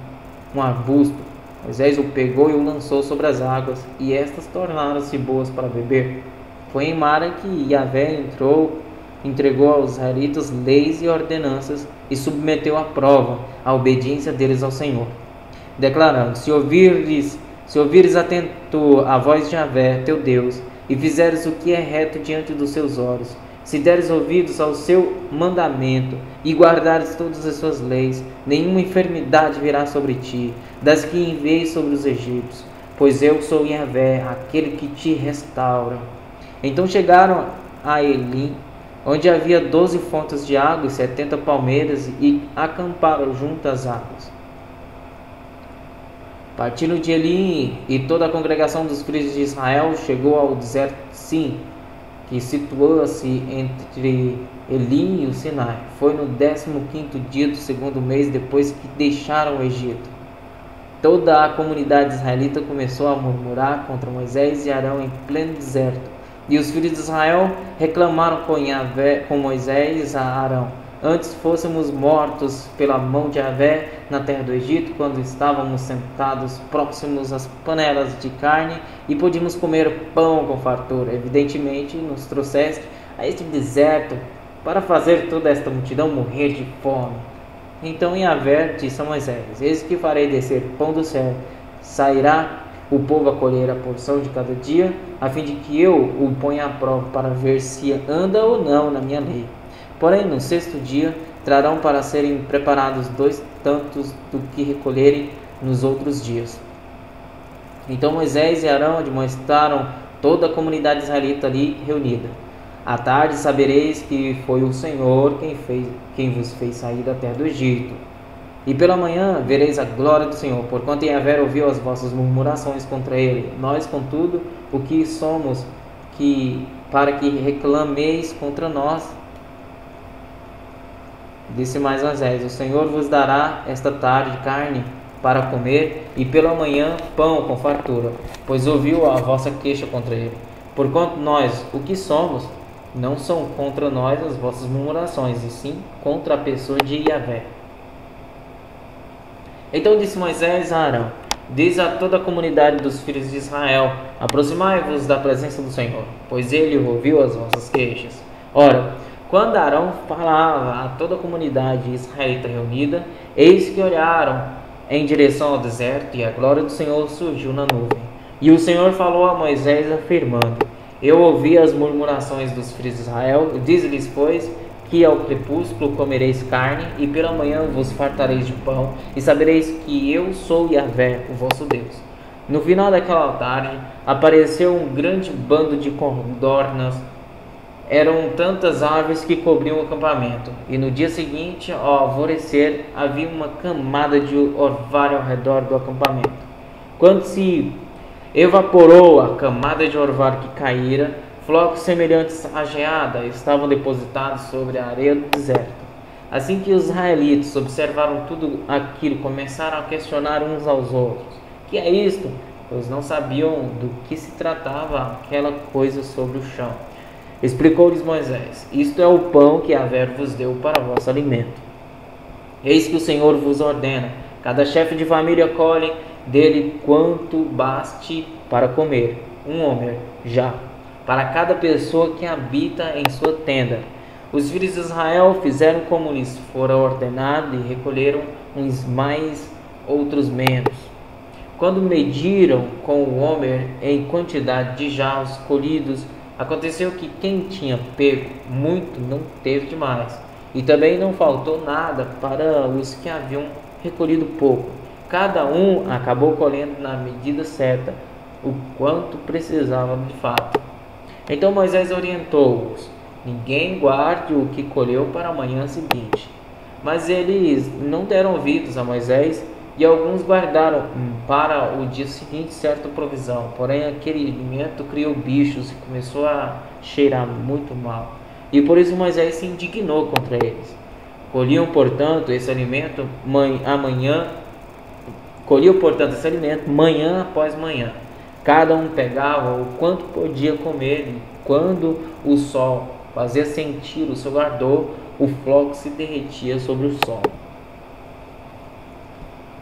Moisés o pegou e o lançou sobre as águas, e estas tornaram-se boas para beber. Foi em Mara que Yahvé entregou aos israelitas leis e ordenanças e submeteu à prova a obediência deles ao Senhor, declarando: se ouvires atento a voz de Yahvé, teu Deus, e fizeres o que é reto diante dos seus olhos, se deres ouvidos ao seu mandamento e guardares todas as suas leis, nenhuma enfermidade virá sobre ti, das que enviei sobre os egípcios, pois eu sou Yahvé, aquele que te restaura. Então chegaram a Elim, onde havia 12 fontes de água e 70 palmeiras, e acamparam junto às águas. Partindo de Elim, e toda a congregação dos filhos de Israel chegou ao deserto de Sim, que situou-se entre Elim e o Sinai. Foi no 15º dia do 2º mês depois que deixaram o Egito. Toda a comunidade israelita começou a murmurar contra Moisés e Arão em pleno deserto. E os filhos de Israel reclamaram com Moisés a Arão: antes fôssemos mortos pela mão de Yahvé na terra do Egito, quando estávamos sentados próximos às panelas de carne e podíamos comer pão com fartura. Evidentemente nos trouxeste a este deserto para fazer toda esta multidão morrer de fome. Então Yahvé disse a Moisés: eis que farei descer pão do céu, sairá o povo a colher a porção de cada dia, a fim de que eu o ponha à prova para ver se anda ou não na minha lei. Porém, no 6º dia, trarão para serem preparados 2 tantos do que recolherem nos outros dias. Então Moisés e Arão admoestaram toda a comunidade israelita ali reunida. À tarde sabereis que foi o Senhor quem vos fez sair da terra do Egito. E pela manhã vereis a glória do Senhor, porquanto Yahvé ouviu as vossas murmurações contra ele. Nós, contudo, o que somos, para que reclameis contra nós? Disse mais Moisés: o Senhor vos dará esta tarde carne para comer, e pela manhã pão com fartura, pois ouviu a vossa queixa contra ele. Porquanto nós, o que somos, não são contra nós as vossas murmurações, e sim contra a pessoa de Yahvé. Então disse Moisés a Arão: diz a toda a comunidade dos filhos de Israel: aproximai-vos da presença do Senhor, pois ele ouviu as vossas queixas. Ora, quando Arão falava a toda a comunidade israelita reunida, eis que olharam em direção ao deserto, e a glória do Senhor surgiu na nuvem. E o Senhor falou a Moisés, afirmando: eu ouvi as murmurações dos filhos de Israel, diz-lhes, pois, que ao crepúsculo comereis carne, e pela manhã vos fartareis de pão, e sabereis que eu sou Yahvé, o vosso Deus. No final daquela tarde, apareceu um grande bando de codornas Eram tantas árvores que cobriam o acampamento, e no dia seguinte, ao alvorecer, havia uma camada de orvalho ao redor do acampamento. Quando se evaporou a camada de orvalho que caíra, flocos semelhantes à geada estavam depositados sobre a areia do deserto. Assim que os israelitas observaram tudo aquilo, começaram a questionar uns aos outros: que é isto? Pois não sabiam do que se tratava aquela coisa sobre o chão. Explicou-lhes Moisés: isto é o pão que Yahvé vos deu para vosso alimento. Eis que o Senhor vos ordena: cada chefe de família colhe dele quanto baste para comer, um homer já, para cada pessoa que habita em sua tenda. Os filhos de Israel fizeram como lhes fora ordenado e recolheram uns mais, outros menos. Quando mediram com o homer em quantidade de jarros colhidos, aconteceu que quem tinha pego muito não teve demais, e também não faltou nada para os que haviam recolhido pouco. Cada um acabou colhendo na medida certa o quanto precisava de fato. Então Moisés orientou-os: ninguém guarde o que colheu para a manhã seguinte. Mas eles não deram ouvidos a Moisés, e alguns guardaram para o dia seguinte certa provisão. Porém aquele alimento criou bichos e começou a cheirar muito mal. E por isso Moisés se indignou contra eles. Colhiam, portanto, esse alimento manhã após manhã. Cada um pegava o quanto podia comer, e quando o sol fazia sentir o seu ardor, o floco se derretia sobre o solo.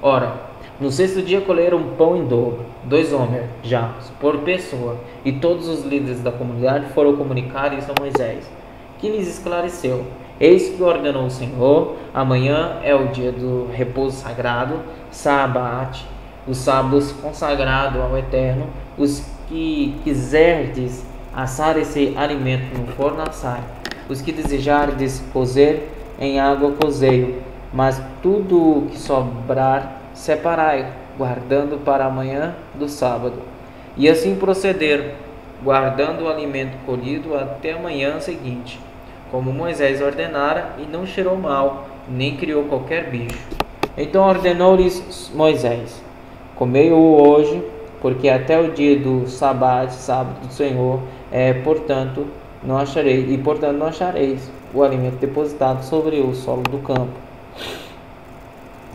Ora, no sexto dia colheram pão em dobro, 2 homer jarros por pessoa, e todos os líderes da comunidade foram comunicar isso a Moisés, que lhes esclareceu: eis que ordenou o Senhor, amanhã é o dia do repouso sagrado, Sabate, o sábado consagrado ao Eterno. Os que quiserdes assar esse alimento no forno, assai; os que desejardes cozer em água, cozeio; mas tudo o que sobrar, separai, guardando para amanhã do sábado. E assim procederam, guardando o alimento colhido até a manhã seguinte, como Moisés ordenara, e não cheirou mal, nem criou qualquer bicho. Então ordenou-lhes Moisés: comei-o hoje, porque até o dia do sábado do Senhor, portanto não achareis o alimento depositado sobre o solo do campo.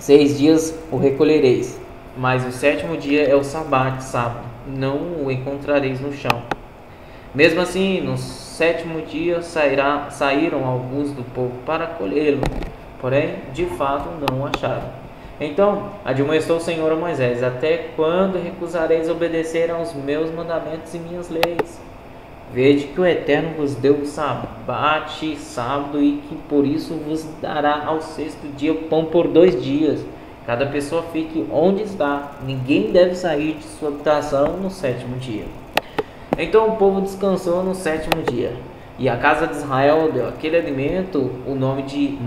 6 dias o recolhereis, mas o 7º dia é o sábado, não o encontrareis no chão. Mesmo assim, no 7º dia saíram alguns do povo para colhê-lo, porém, de fato, não o acharam. Então admoestou o Senhor a Moisés: até quando recusareis obedecer aos meus mandamentos e minhas leis? Vede que o Eterno vos deu o sábado, e que por isso vos dará ao 6º dia pão por 2 dias. Cada pessoa fique onde está, ninguém deve sair de sua habitação no 7º dia. Então o povo descansou no 7º dia, e a casa de Israel deu àquele alimento o nome de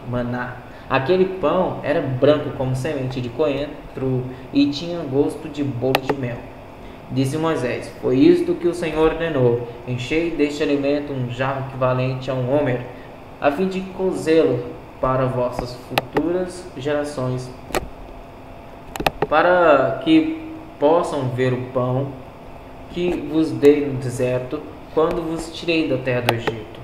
maná. Aquele pão era branco como semente de coentro e tinha gosto de bolo de mel. Disse Moisés: foi isto que o Senhor ordenou: enchei deste alimento um jarro equivalente a um homer, a fim de cozê-lo para vossas futuras gerações, para que possam ver o pão que vos dei no deserto, quando vos tirei da terra do Egito.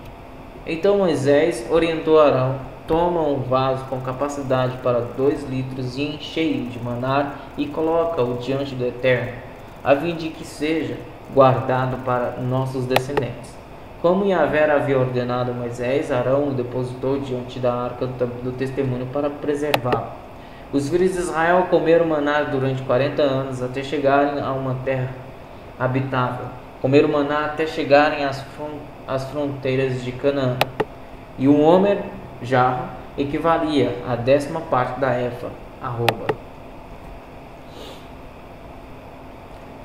Então Moisés orientou Arão: toma um vaso com capacidade para 2 litros e enchei-o de maná e coloca-o diante do Eterno, a fim de que seja guardado para nossos descendentes. Como Yahvé havia ordenado a Moisés, Arão o depositou diante da arca do testemunho para preservá-lo. Os filhos de Israel comeram maná durante 40 anos, até chegarem a uma terra habitável. Comeram maná até chegarem às fronteiras de Canaã. E um homer jarro equivalia a 10ª parte da efa, arroba.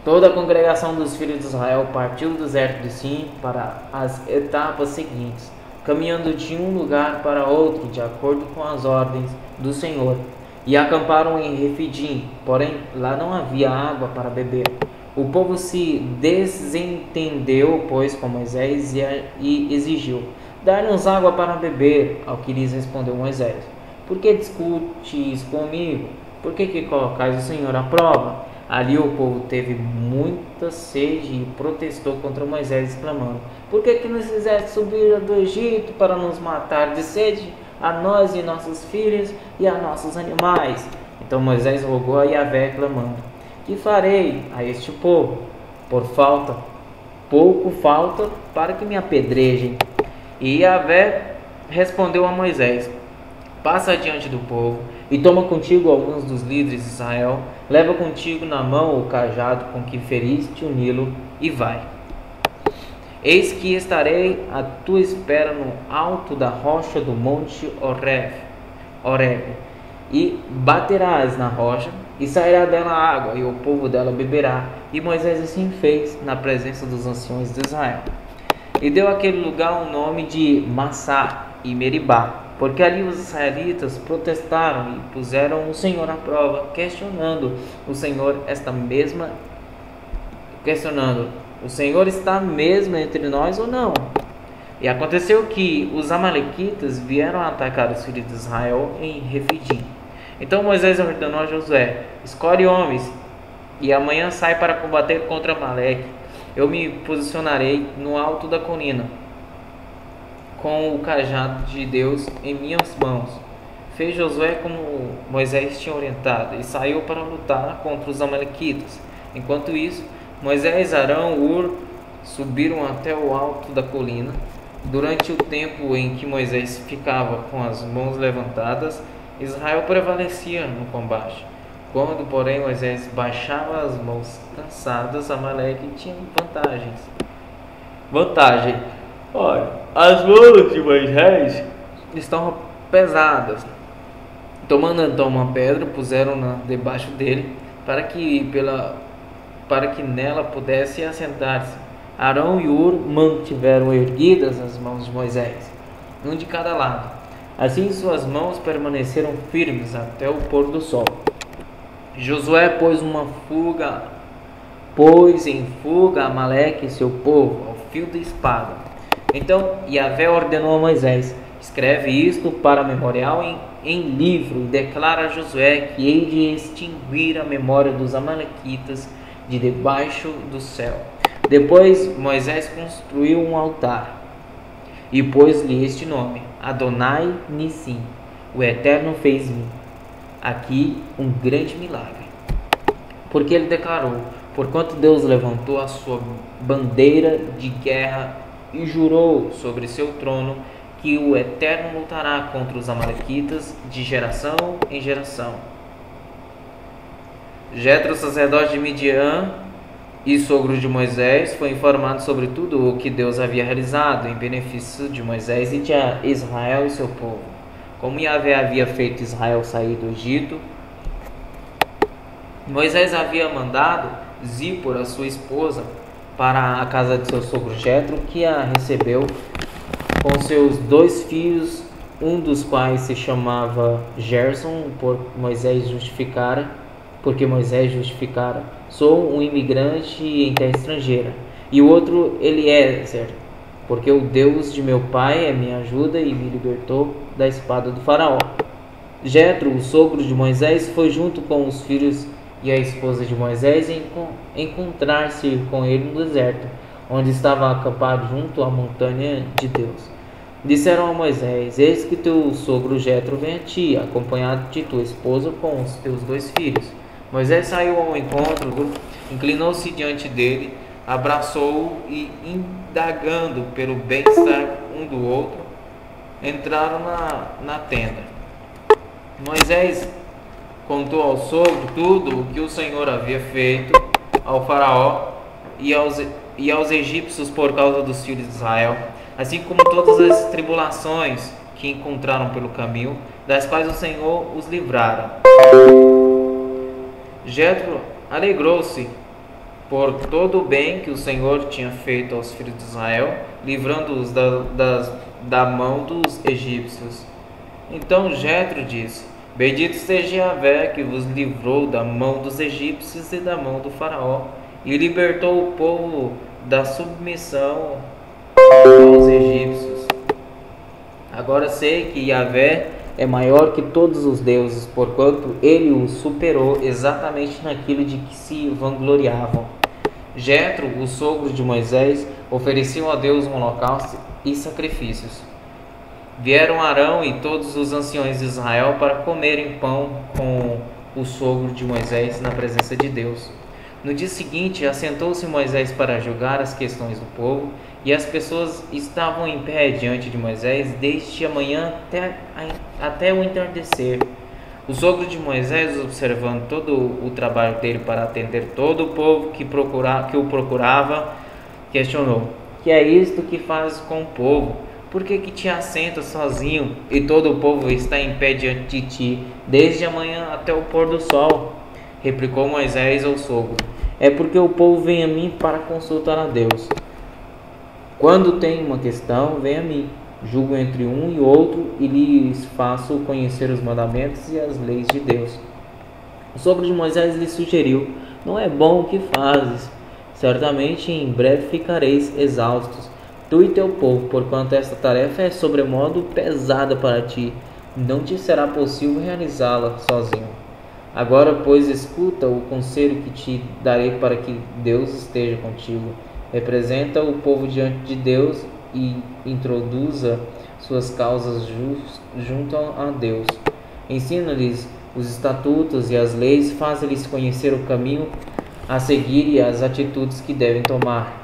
Toda a congregação dos filhos de Israel partiu do deserto de Sim para as etapas seguintes, caminhando de um lugar para outro de acordo com as ordens do Senhor, e acamparam em Refidim, porém lá não havia água para beber. O povo se desentendeu, pois, com Moisés e exigiu: Dai-nos água para beber. Ao que lhes respondeu Moisés: Por que discutis comigo? Por que colocais o Senhor à prova? Ali o povo teve muita sede e protestou contra Moisés, exclamando: Por que nos fizeste subir do Egito para nos matar de sede, a nós e nossos filhos e a nossos animais? Então Moisés rogou a Yahvé, clamando: Que farei a este povo? Pouco falta para que me apedrejem. E Yahvé respondeu a Moisés: Passa adiante do povo e toma contigo alguns dos líderes de Israel, leva contigo na mão o cajado com que feriste o Nilo e vai. Eis que estarei à tua espera no alto da rocha do monte Horebe, e baterás na rocha, e sairá dela água, e o povo dela beberá. E Moisés assim fez na presença dos anciões de Israel. E deu àquele lugar o nome de Massá e Meribá, porque ali os israelitas protestaram e puseram o Senhor à prova, questionando: o Senhor está mesmo entre nós ou não? E aconteceu que os amalequitas vieram atacar os filhos de Israel em Refidim. Então Moisés ordenou a Josué: Escolhe homens, e amanhã sai para combater contra Amaleque. Eu me posicionarei no alto da colina, com o cajado de Deus em minhas mãos. Fez Josué como Moisés tinha orientado, e saiu para lutar contra os amalequitas. Enquanto isso, Moisés, Arão e Hur subiram até o alto da colina. Durante o tempo em que Moisés ficava com as mãos levantadas, Israel prevalecia no combate. Quando, porém, Moisés baixava as mãos cansadas, Amaleque tinha vantagem. Olha, as mãos de Moisés estavam pesadas. Tomando então uma pedra, puseram-na debaixo dele, para que nela pudesse assentar-se. Arão e Hur mantiveram erguidas as mãos de Moisés, um de cada lado. Assim suas mãos permaneceram firmes até o pôr do sol. Josué pôs em fuga Amaleque e seu povo ao fio da espada. Então Yahvé ordenou a Moisés: Escreve isto para memorial em livro, e declara a Josué que hei de extinguir a memória dos amalequitas de debaixo do céu. Depois Moisés construiu um altar e pôs-lhe este nome: Adonai Nissim, o Eterno fez-me aqui um grande milagre. Porque ele declarou: Porquanto Deus levantou a sua bandeira de guerra e jurou sobre seu trono que o Eterno lutará contra os amalequitas de geração em geração. Jetro, sacerdote de Midian e sogro de Moisés, foi informado sobre tudo o que Deus havia realizado em benefício de Moisés e de Israel e seu povo. Como Yahvé havia feito Israel sair do Egito, Moisés havia mandado Zípora, sua esposa, para a casa de seu sogro Jetro, que a recebeu com seus 2 filhos, um dos quais se chamava Gerson, porque Moisés justificara: sou um imigrante em terra estrangeira. E o outro, Eliezer, porque o Deus de meu pai é minha ajuda e me libertou da espada do faraó. Jetro, o sogro de Moisés, foi junto com os filhos e a esposa de Moisés encontrar-se com ele no deserto, onde estava acampado junto à montanha de Deus. Disseram a Moisés: Eis que teu sogro Jetro vem a ti, acompanhado de tua esposa com os teus 2 filhos. Moisés saiu ao encontro, inclinou-se diante dele, abraçou-o e, indagando pelo bem-estar um do outro, entraram na tenda. Moisés contou ao sogro tudo o que o Senhor havia feito ao faraó e aos egípcios por causa dos filhos de Israel, assim como todas as tribulações que encontraram pelo caminho, das quais o Senhor os livrara. Jetro alegrou-se por todo o bem que o Senhor tinha feito aos filhos de Israel, livrando-os da mão dos egípcios. Então Jetro disse: Bendito seja Yahvé, que vos livrou da mão dos egípcios e da mão do faraó, e libertou o povo da submissão aos egípcios. Agora sei que Yahvé é maior que todos os deuses, porquanto ele o superou exatamente naquilo de que se vangloriavam. Jetro, o sogro de Moisés, ofereceu a Deus um holocausto e sacrifícios. Vieram Arão e todos os anciões de Israel para comerem pão com o sogro de Moisés na presença de Deus. No dia seguinte, assentou-se Moisés para julgar as questões do povo, e as pessoas estavam em pé diante de Moisés desde a manhã até o entardecer. O sogro de Moisés, observando todo o trabalho dele para atender todo o povo que o procurava, questionou: que é isto que fazes com o povo? Por que te assentas sozinho e todo o povo está em pé diante de ti, desde a manhã até o pôr do sol? Replicou Moisés ao sogro: é porque o povo vem a mim para consultar a Deus. Quando tem uma questão, vem a mim. Julgo entre um e outro e lhes faço conhecer os mandamentos e as leis de Deus. O sogro de Moisés lhe sugeriu: não é bom o que fazes. Certamente em breve ficareis exaustos, tu e teu povo, porquanto esta tarefa é sobremodo pesada para ti. Não te será possível realizá-la sozinho. Agora, pois, escuta o conselho que te darei para que Deus esteja contigo. Representa o povo diante de Deus e introduza suas causas junto a Deus. Ensina-lhes os estatutos e as leis, faze-lhes conhecer o caminho a seguir e as atitudes que devem tomar.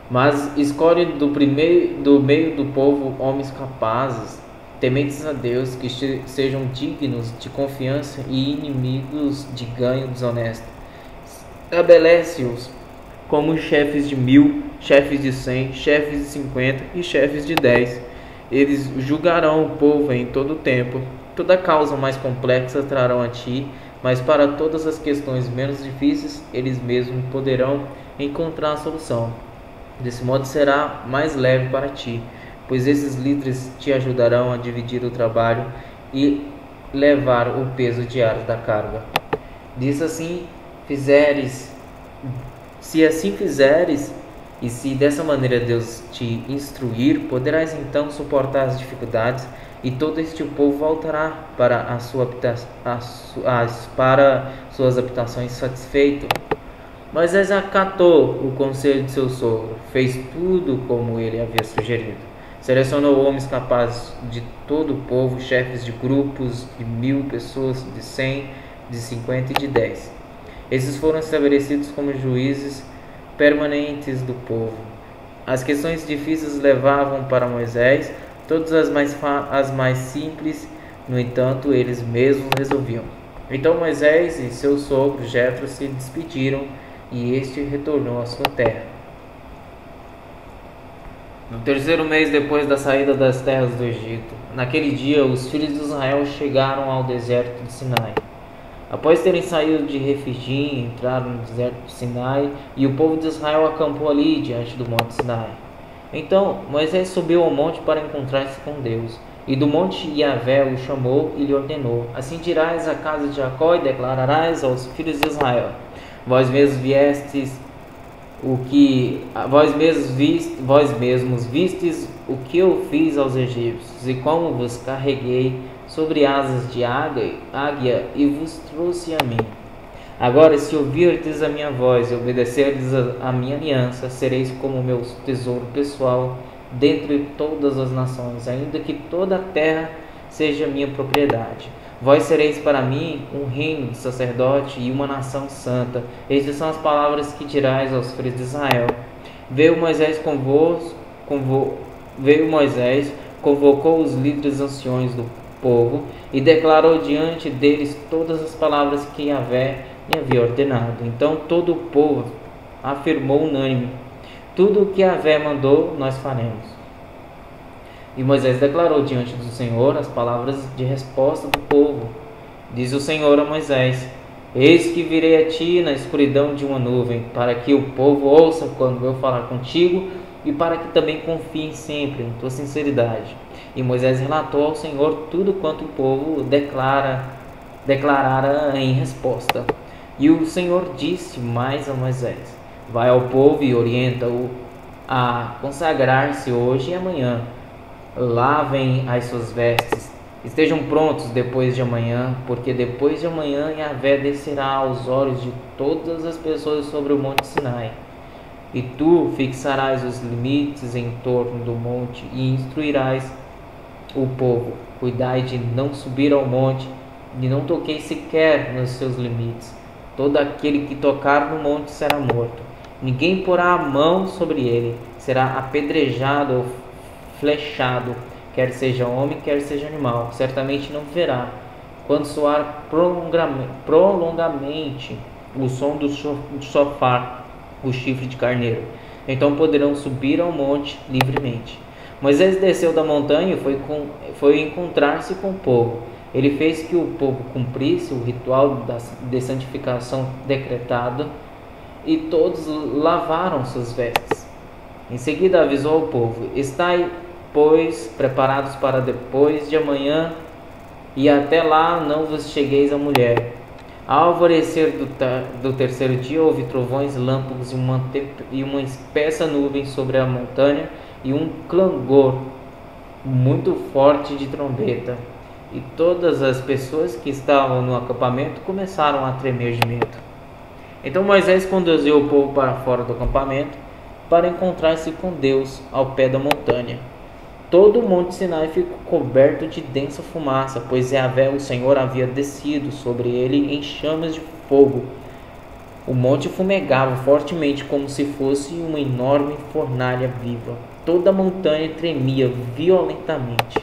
Mas escolhe do meio do povo homens capazes, tementes a Deus, que sejam dignos de confiança e inimigos de ganho desonesto. Estabelece-os como chefes de 1000, chefes de 100, chefes de 50 e chefes de 10. Eles julgarão o povo em todo o tempo. Toda causa mais complexa trarão a ti, mas para todas as questões menos difíceis, eles mesmos poderão encontrar a solução. Desse modo será mais leve para ti, pois esses líderes te ajudarão a dividir o trabalho e levar o peso diário da carga. Se assim fizeres, e se dessa maneira Deus te instruir, poderás então suportar as dificuldades, e todo este povo voltará para suas habitações satisfeito. Moisés acatou o conselho de seu sogro, fez tudo como ele havia sugerido. Selecionou homens capazes de todo o povo, chefes de grupos de 1000 pessoas, de 100, de 50 e de 10. Esses foram estabelecidos como juízes permanentes do povo. As questões difíceis levavam para Moisés, todas as mais simples, no entanto, eles mesmos resolviam. Então Moisés e seu sogro Jetro se despediram, e este retornou à sua terra. No terceiro mês depois da saída das terras do Egito, naquele dia os filhos de Israel chegaram ao deserto de Sinai. Após terem saído de Refidim, entraram no deserto de Sinai, e o povo de Israel acampou ali diante do monte Sinai. Então Moisés subiu ao monte para encontrar-se com Deus, e do monte Yahvé o chamou e lhe ordenou: assim dirás à casa de Jacó e declararás aos filhos de Israel: vós mesmos vistes o que eu fiz aos egípcios, e como vos carreguei sobre asas de águia e vos trouxe a mim. Agora, se ouvirdes a minha voz e obedecerdes a minha aliança, sereis como meu tesouro pessoal dentre todas as nações, ainda que toda a terra seja minha propriedade. Vós sereis para mim um reino de sacerdote e uma nação santa. Estas são as palavras que dirás aos filhos de Israel. Veio Moisés, convocou os líderes anciões do povo e declarou diante deles todas as palavras que Yahvé lhe havia ordenado. Então todo o povo afirmou unânime: tudo o que Yahvé mandou, nós faremos. E Moisés declarou diante do Senhor as palavras de resposta do povo. Diz o Senhor a Moisés: eis que virei a ti na escuridão de uma nuvem, para que o povo ouça quando eu falar contigo, e para que também confiem sempre em tua sinceridade. E Moisés relatou ao Senhor tudo quanto o povo declarara em resposta. E o Senhor disse mais a Moisés: Vai ao povo e orienta-o a consagrar-se hoje e amanhã. Lavem as suas vestes, estejam prontos depois de amanhã, porque depois de amanhã Yahvé descerá aos olhos de todas as pessoas sobre o monte Sinai. E tu fixarás os limites em torno do monte e instruirás o povo. Cuidai de não subir ao monte, e não toqueis sequer nos seus limites. Todo aquele que tocar no monte será morto. Ninguém porá a mão sobre ele, será apedrejado ou flechado, quer seja homem, quer seja animal. Certamente não verá, quando soar prolongamente o som do chofar, o chifre de carneiro. Então poderão subir ao monte livremente. Moisés desceu da montanha e foi encontrar-se com o povo. Ele fez que o povo cumprisse o ritual de santificação decretado, e todos lavaram suas vestes. Em seguida avisou ao povo: estai, pois, preparados para depois de amanhã, e até lá não vos chegueis à mulher. Ao alvorecer do terceiro dia houve trovões, lâmpagos e uma espessa nuvem sobre a montanha, e um clangor muito forte de trombeta. E todas as pessoas que estavam no acampamento começaram a tremer de medo. Então Moisés conduziu o povo para fora do acampamento para encontrar-se com Deus ao pé da montanha. Todo o monte Sinai ficou coberto de densa fumaça, pois Yahvé, o Senhor, havia descido sobre ele em chamas de fogo. O monte fumegava fortemente como se fosse uma enorme fornalha viva. Toda a montanha tremia violentamente.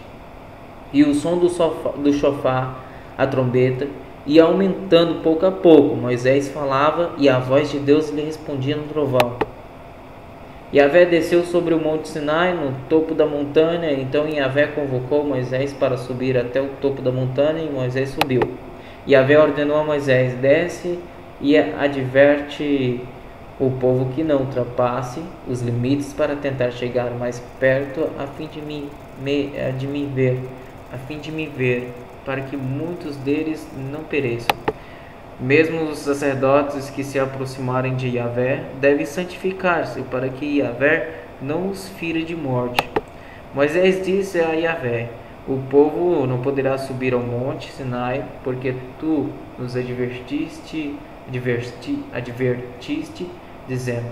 E o som do chofar, a trombeta, ia aumentando pouco a pouco. Moisés falava e a voz de Deus lhe respondia no trovão. Yahvé desceu sobre o monte Sinai, no topo da montanha. Então Yahvé convocou Moisés para subir até o topo da montanha, e Moisés subiu. Yahvé ordenou a Moisés: desce e adverte o povo que não ultrapasse os limites para tentar chegar mais perto a fim de me ver, para que muitos deles não pereçam. Mesmo os sacerdotes que se aproximarem de Yahvé devem santificar-se, para que Yahvé não os fira de morte. Moisés disse a Yahvé: o povo não poderá subir ao monte Sinai, porque tu nos advertiste, dizendo: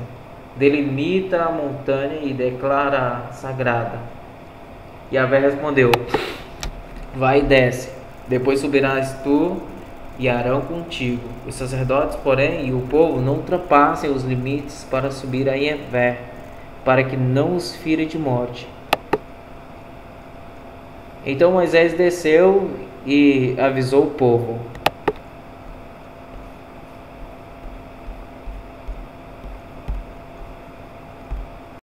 delimita a montanha e declara sagrada. Yahvé respondeu: vai e desce, depois subirás tu e Arão contigo. Os sacerdotes, porém, e o povo não ultrapassem os limites para subir a Yahvé, para que não os fira de morte. Então Moisés desceu e avisou o povo: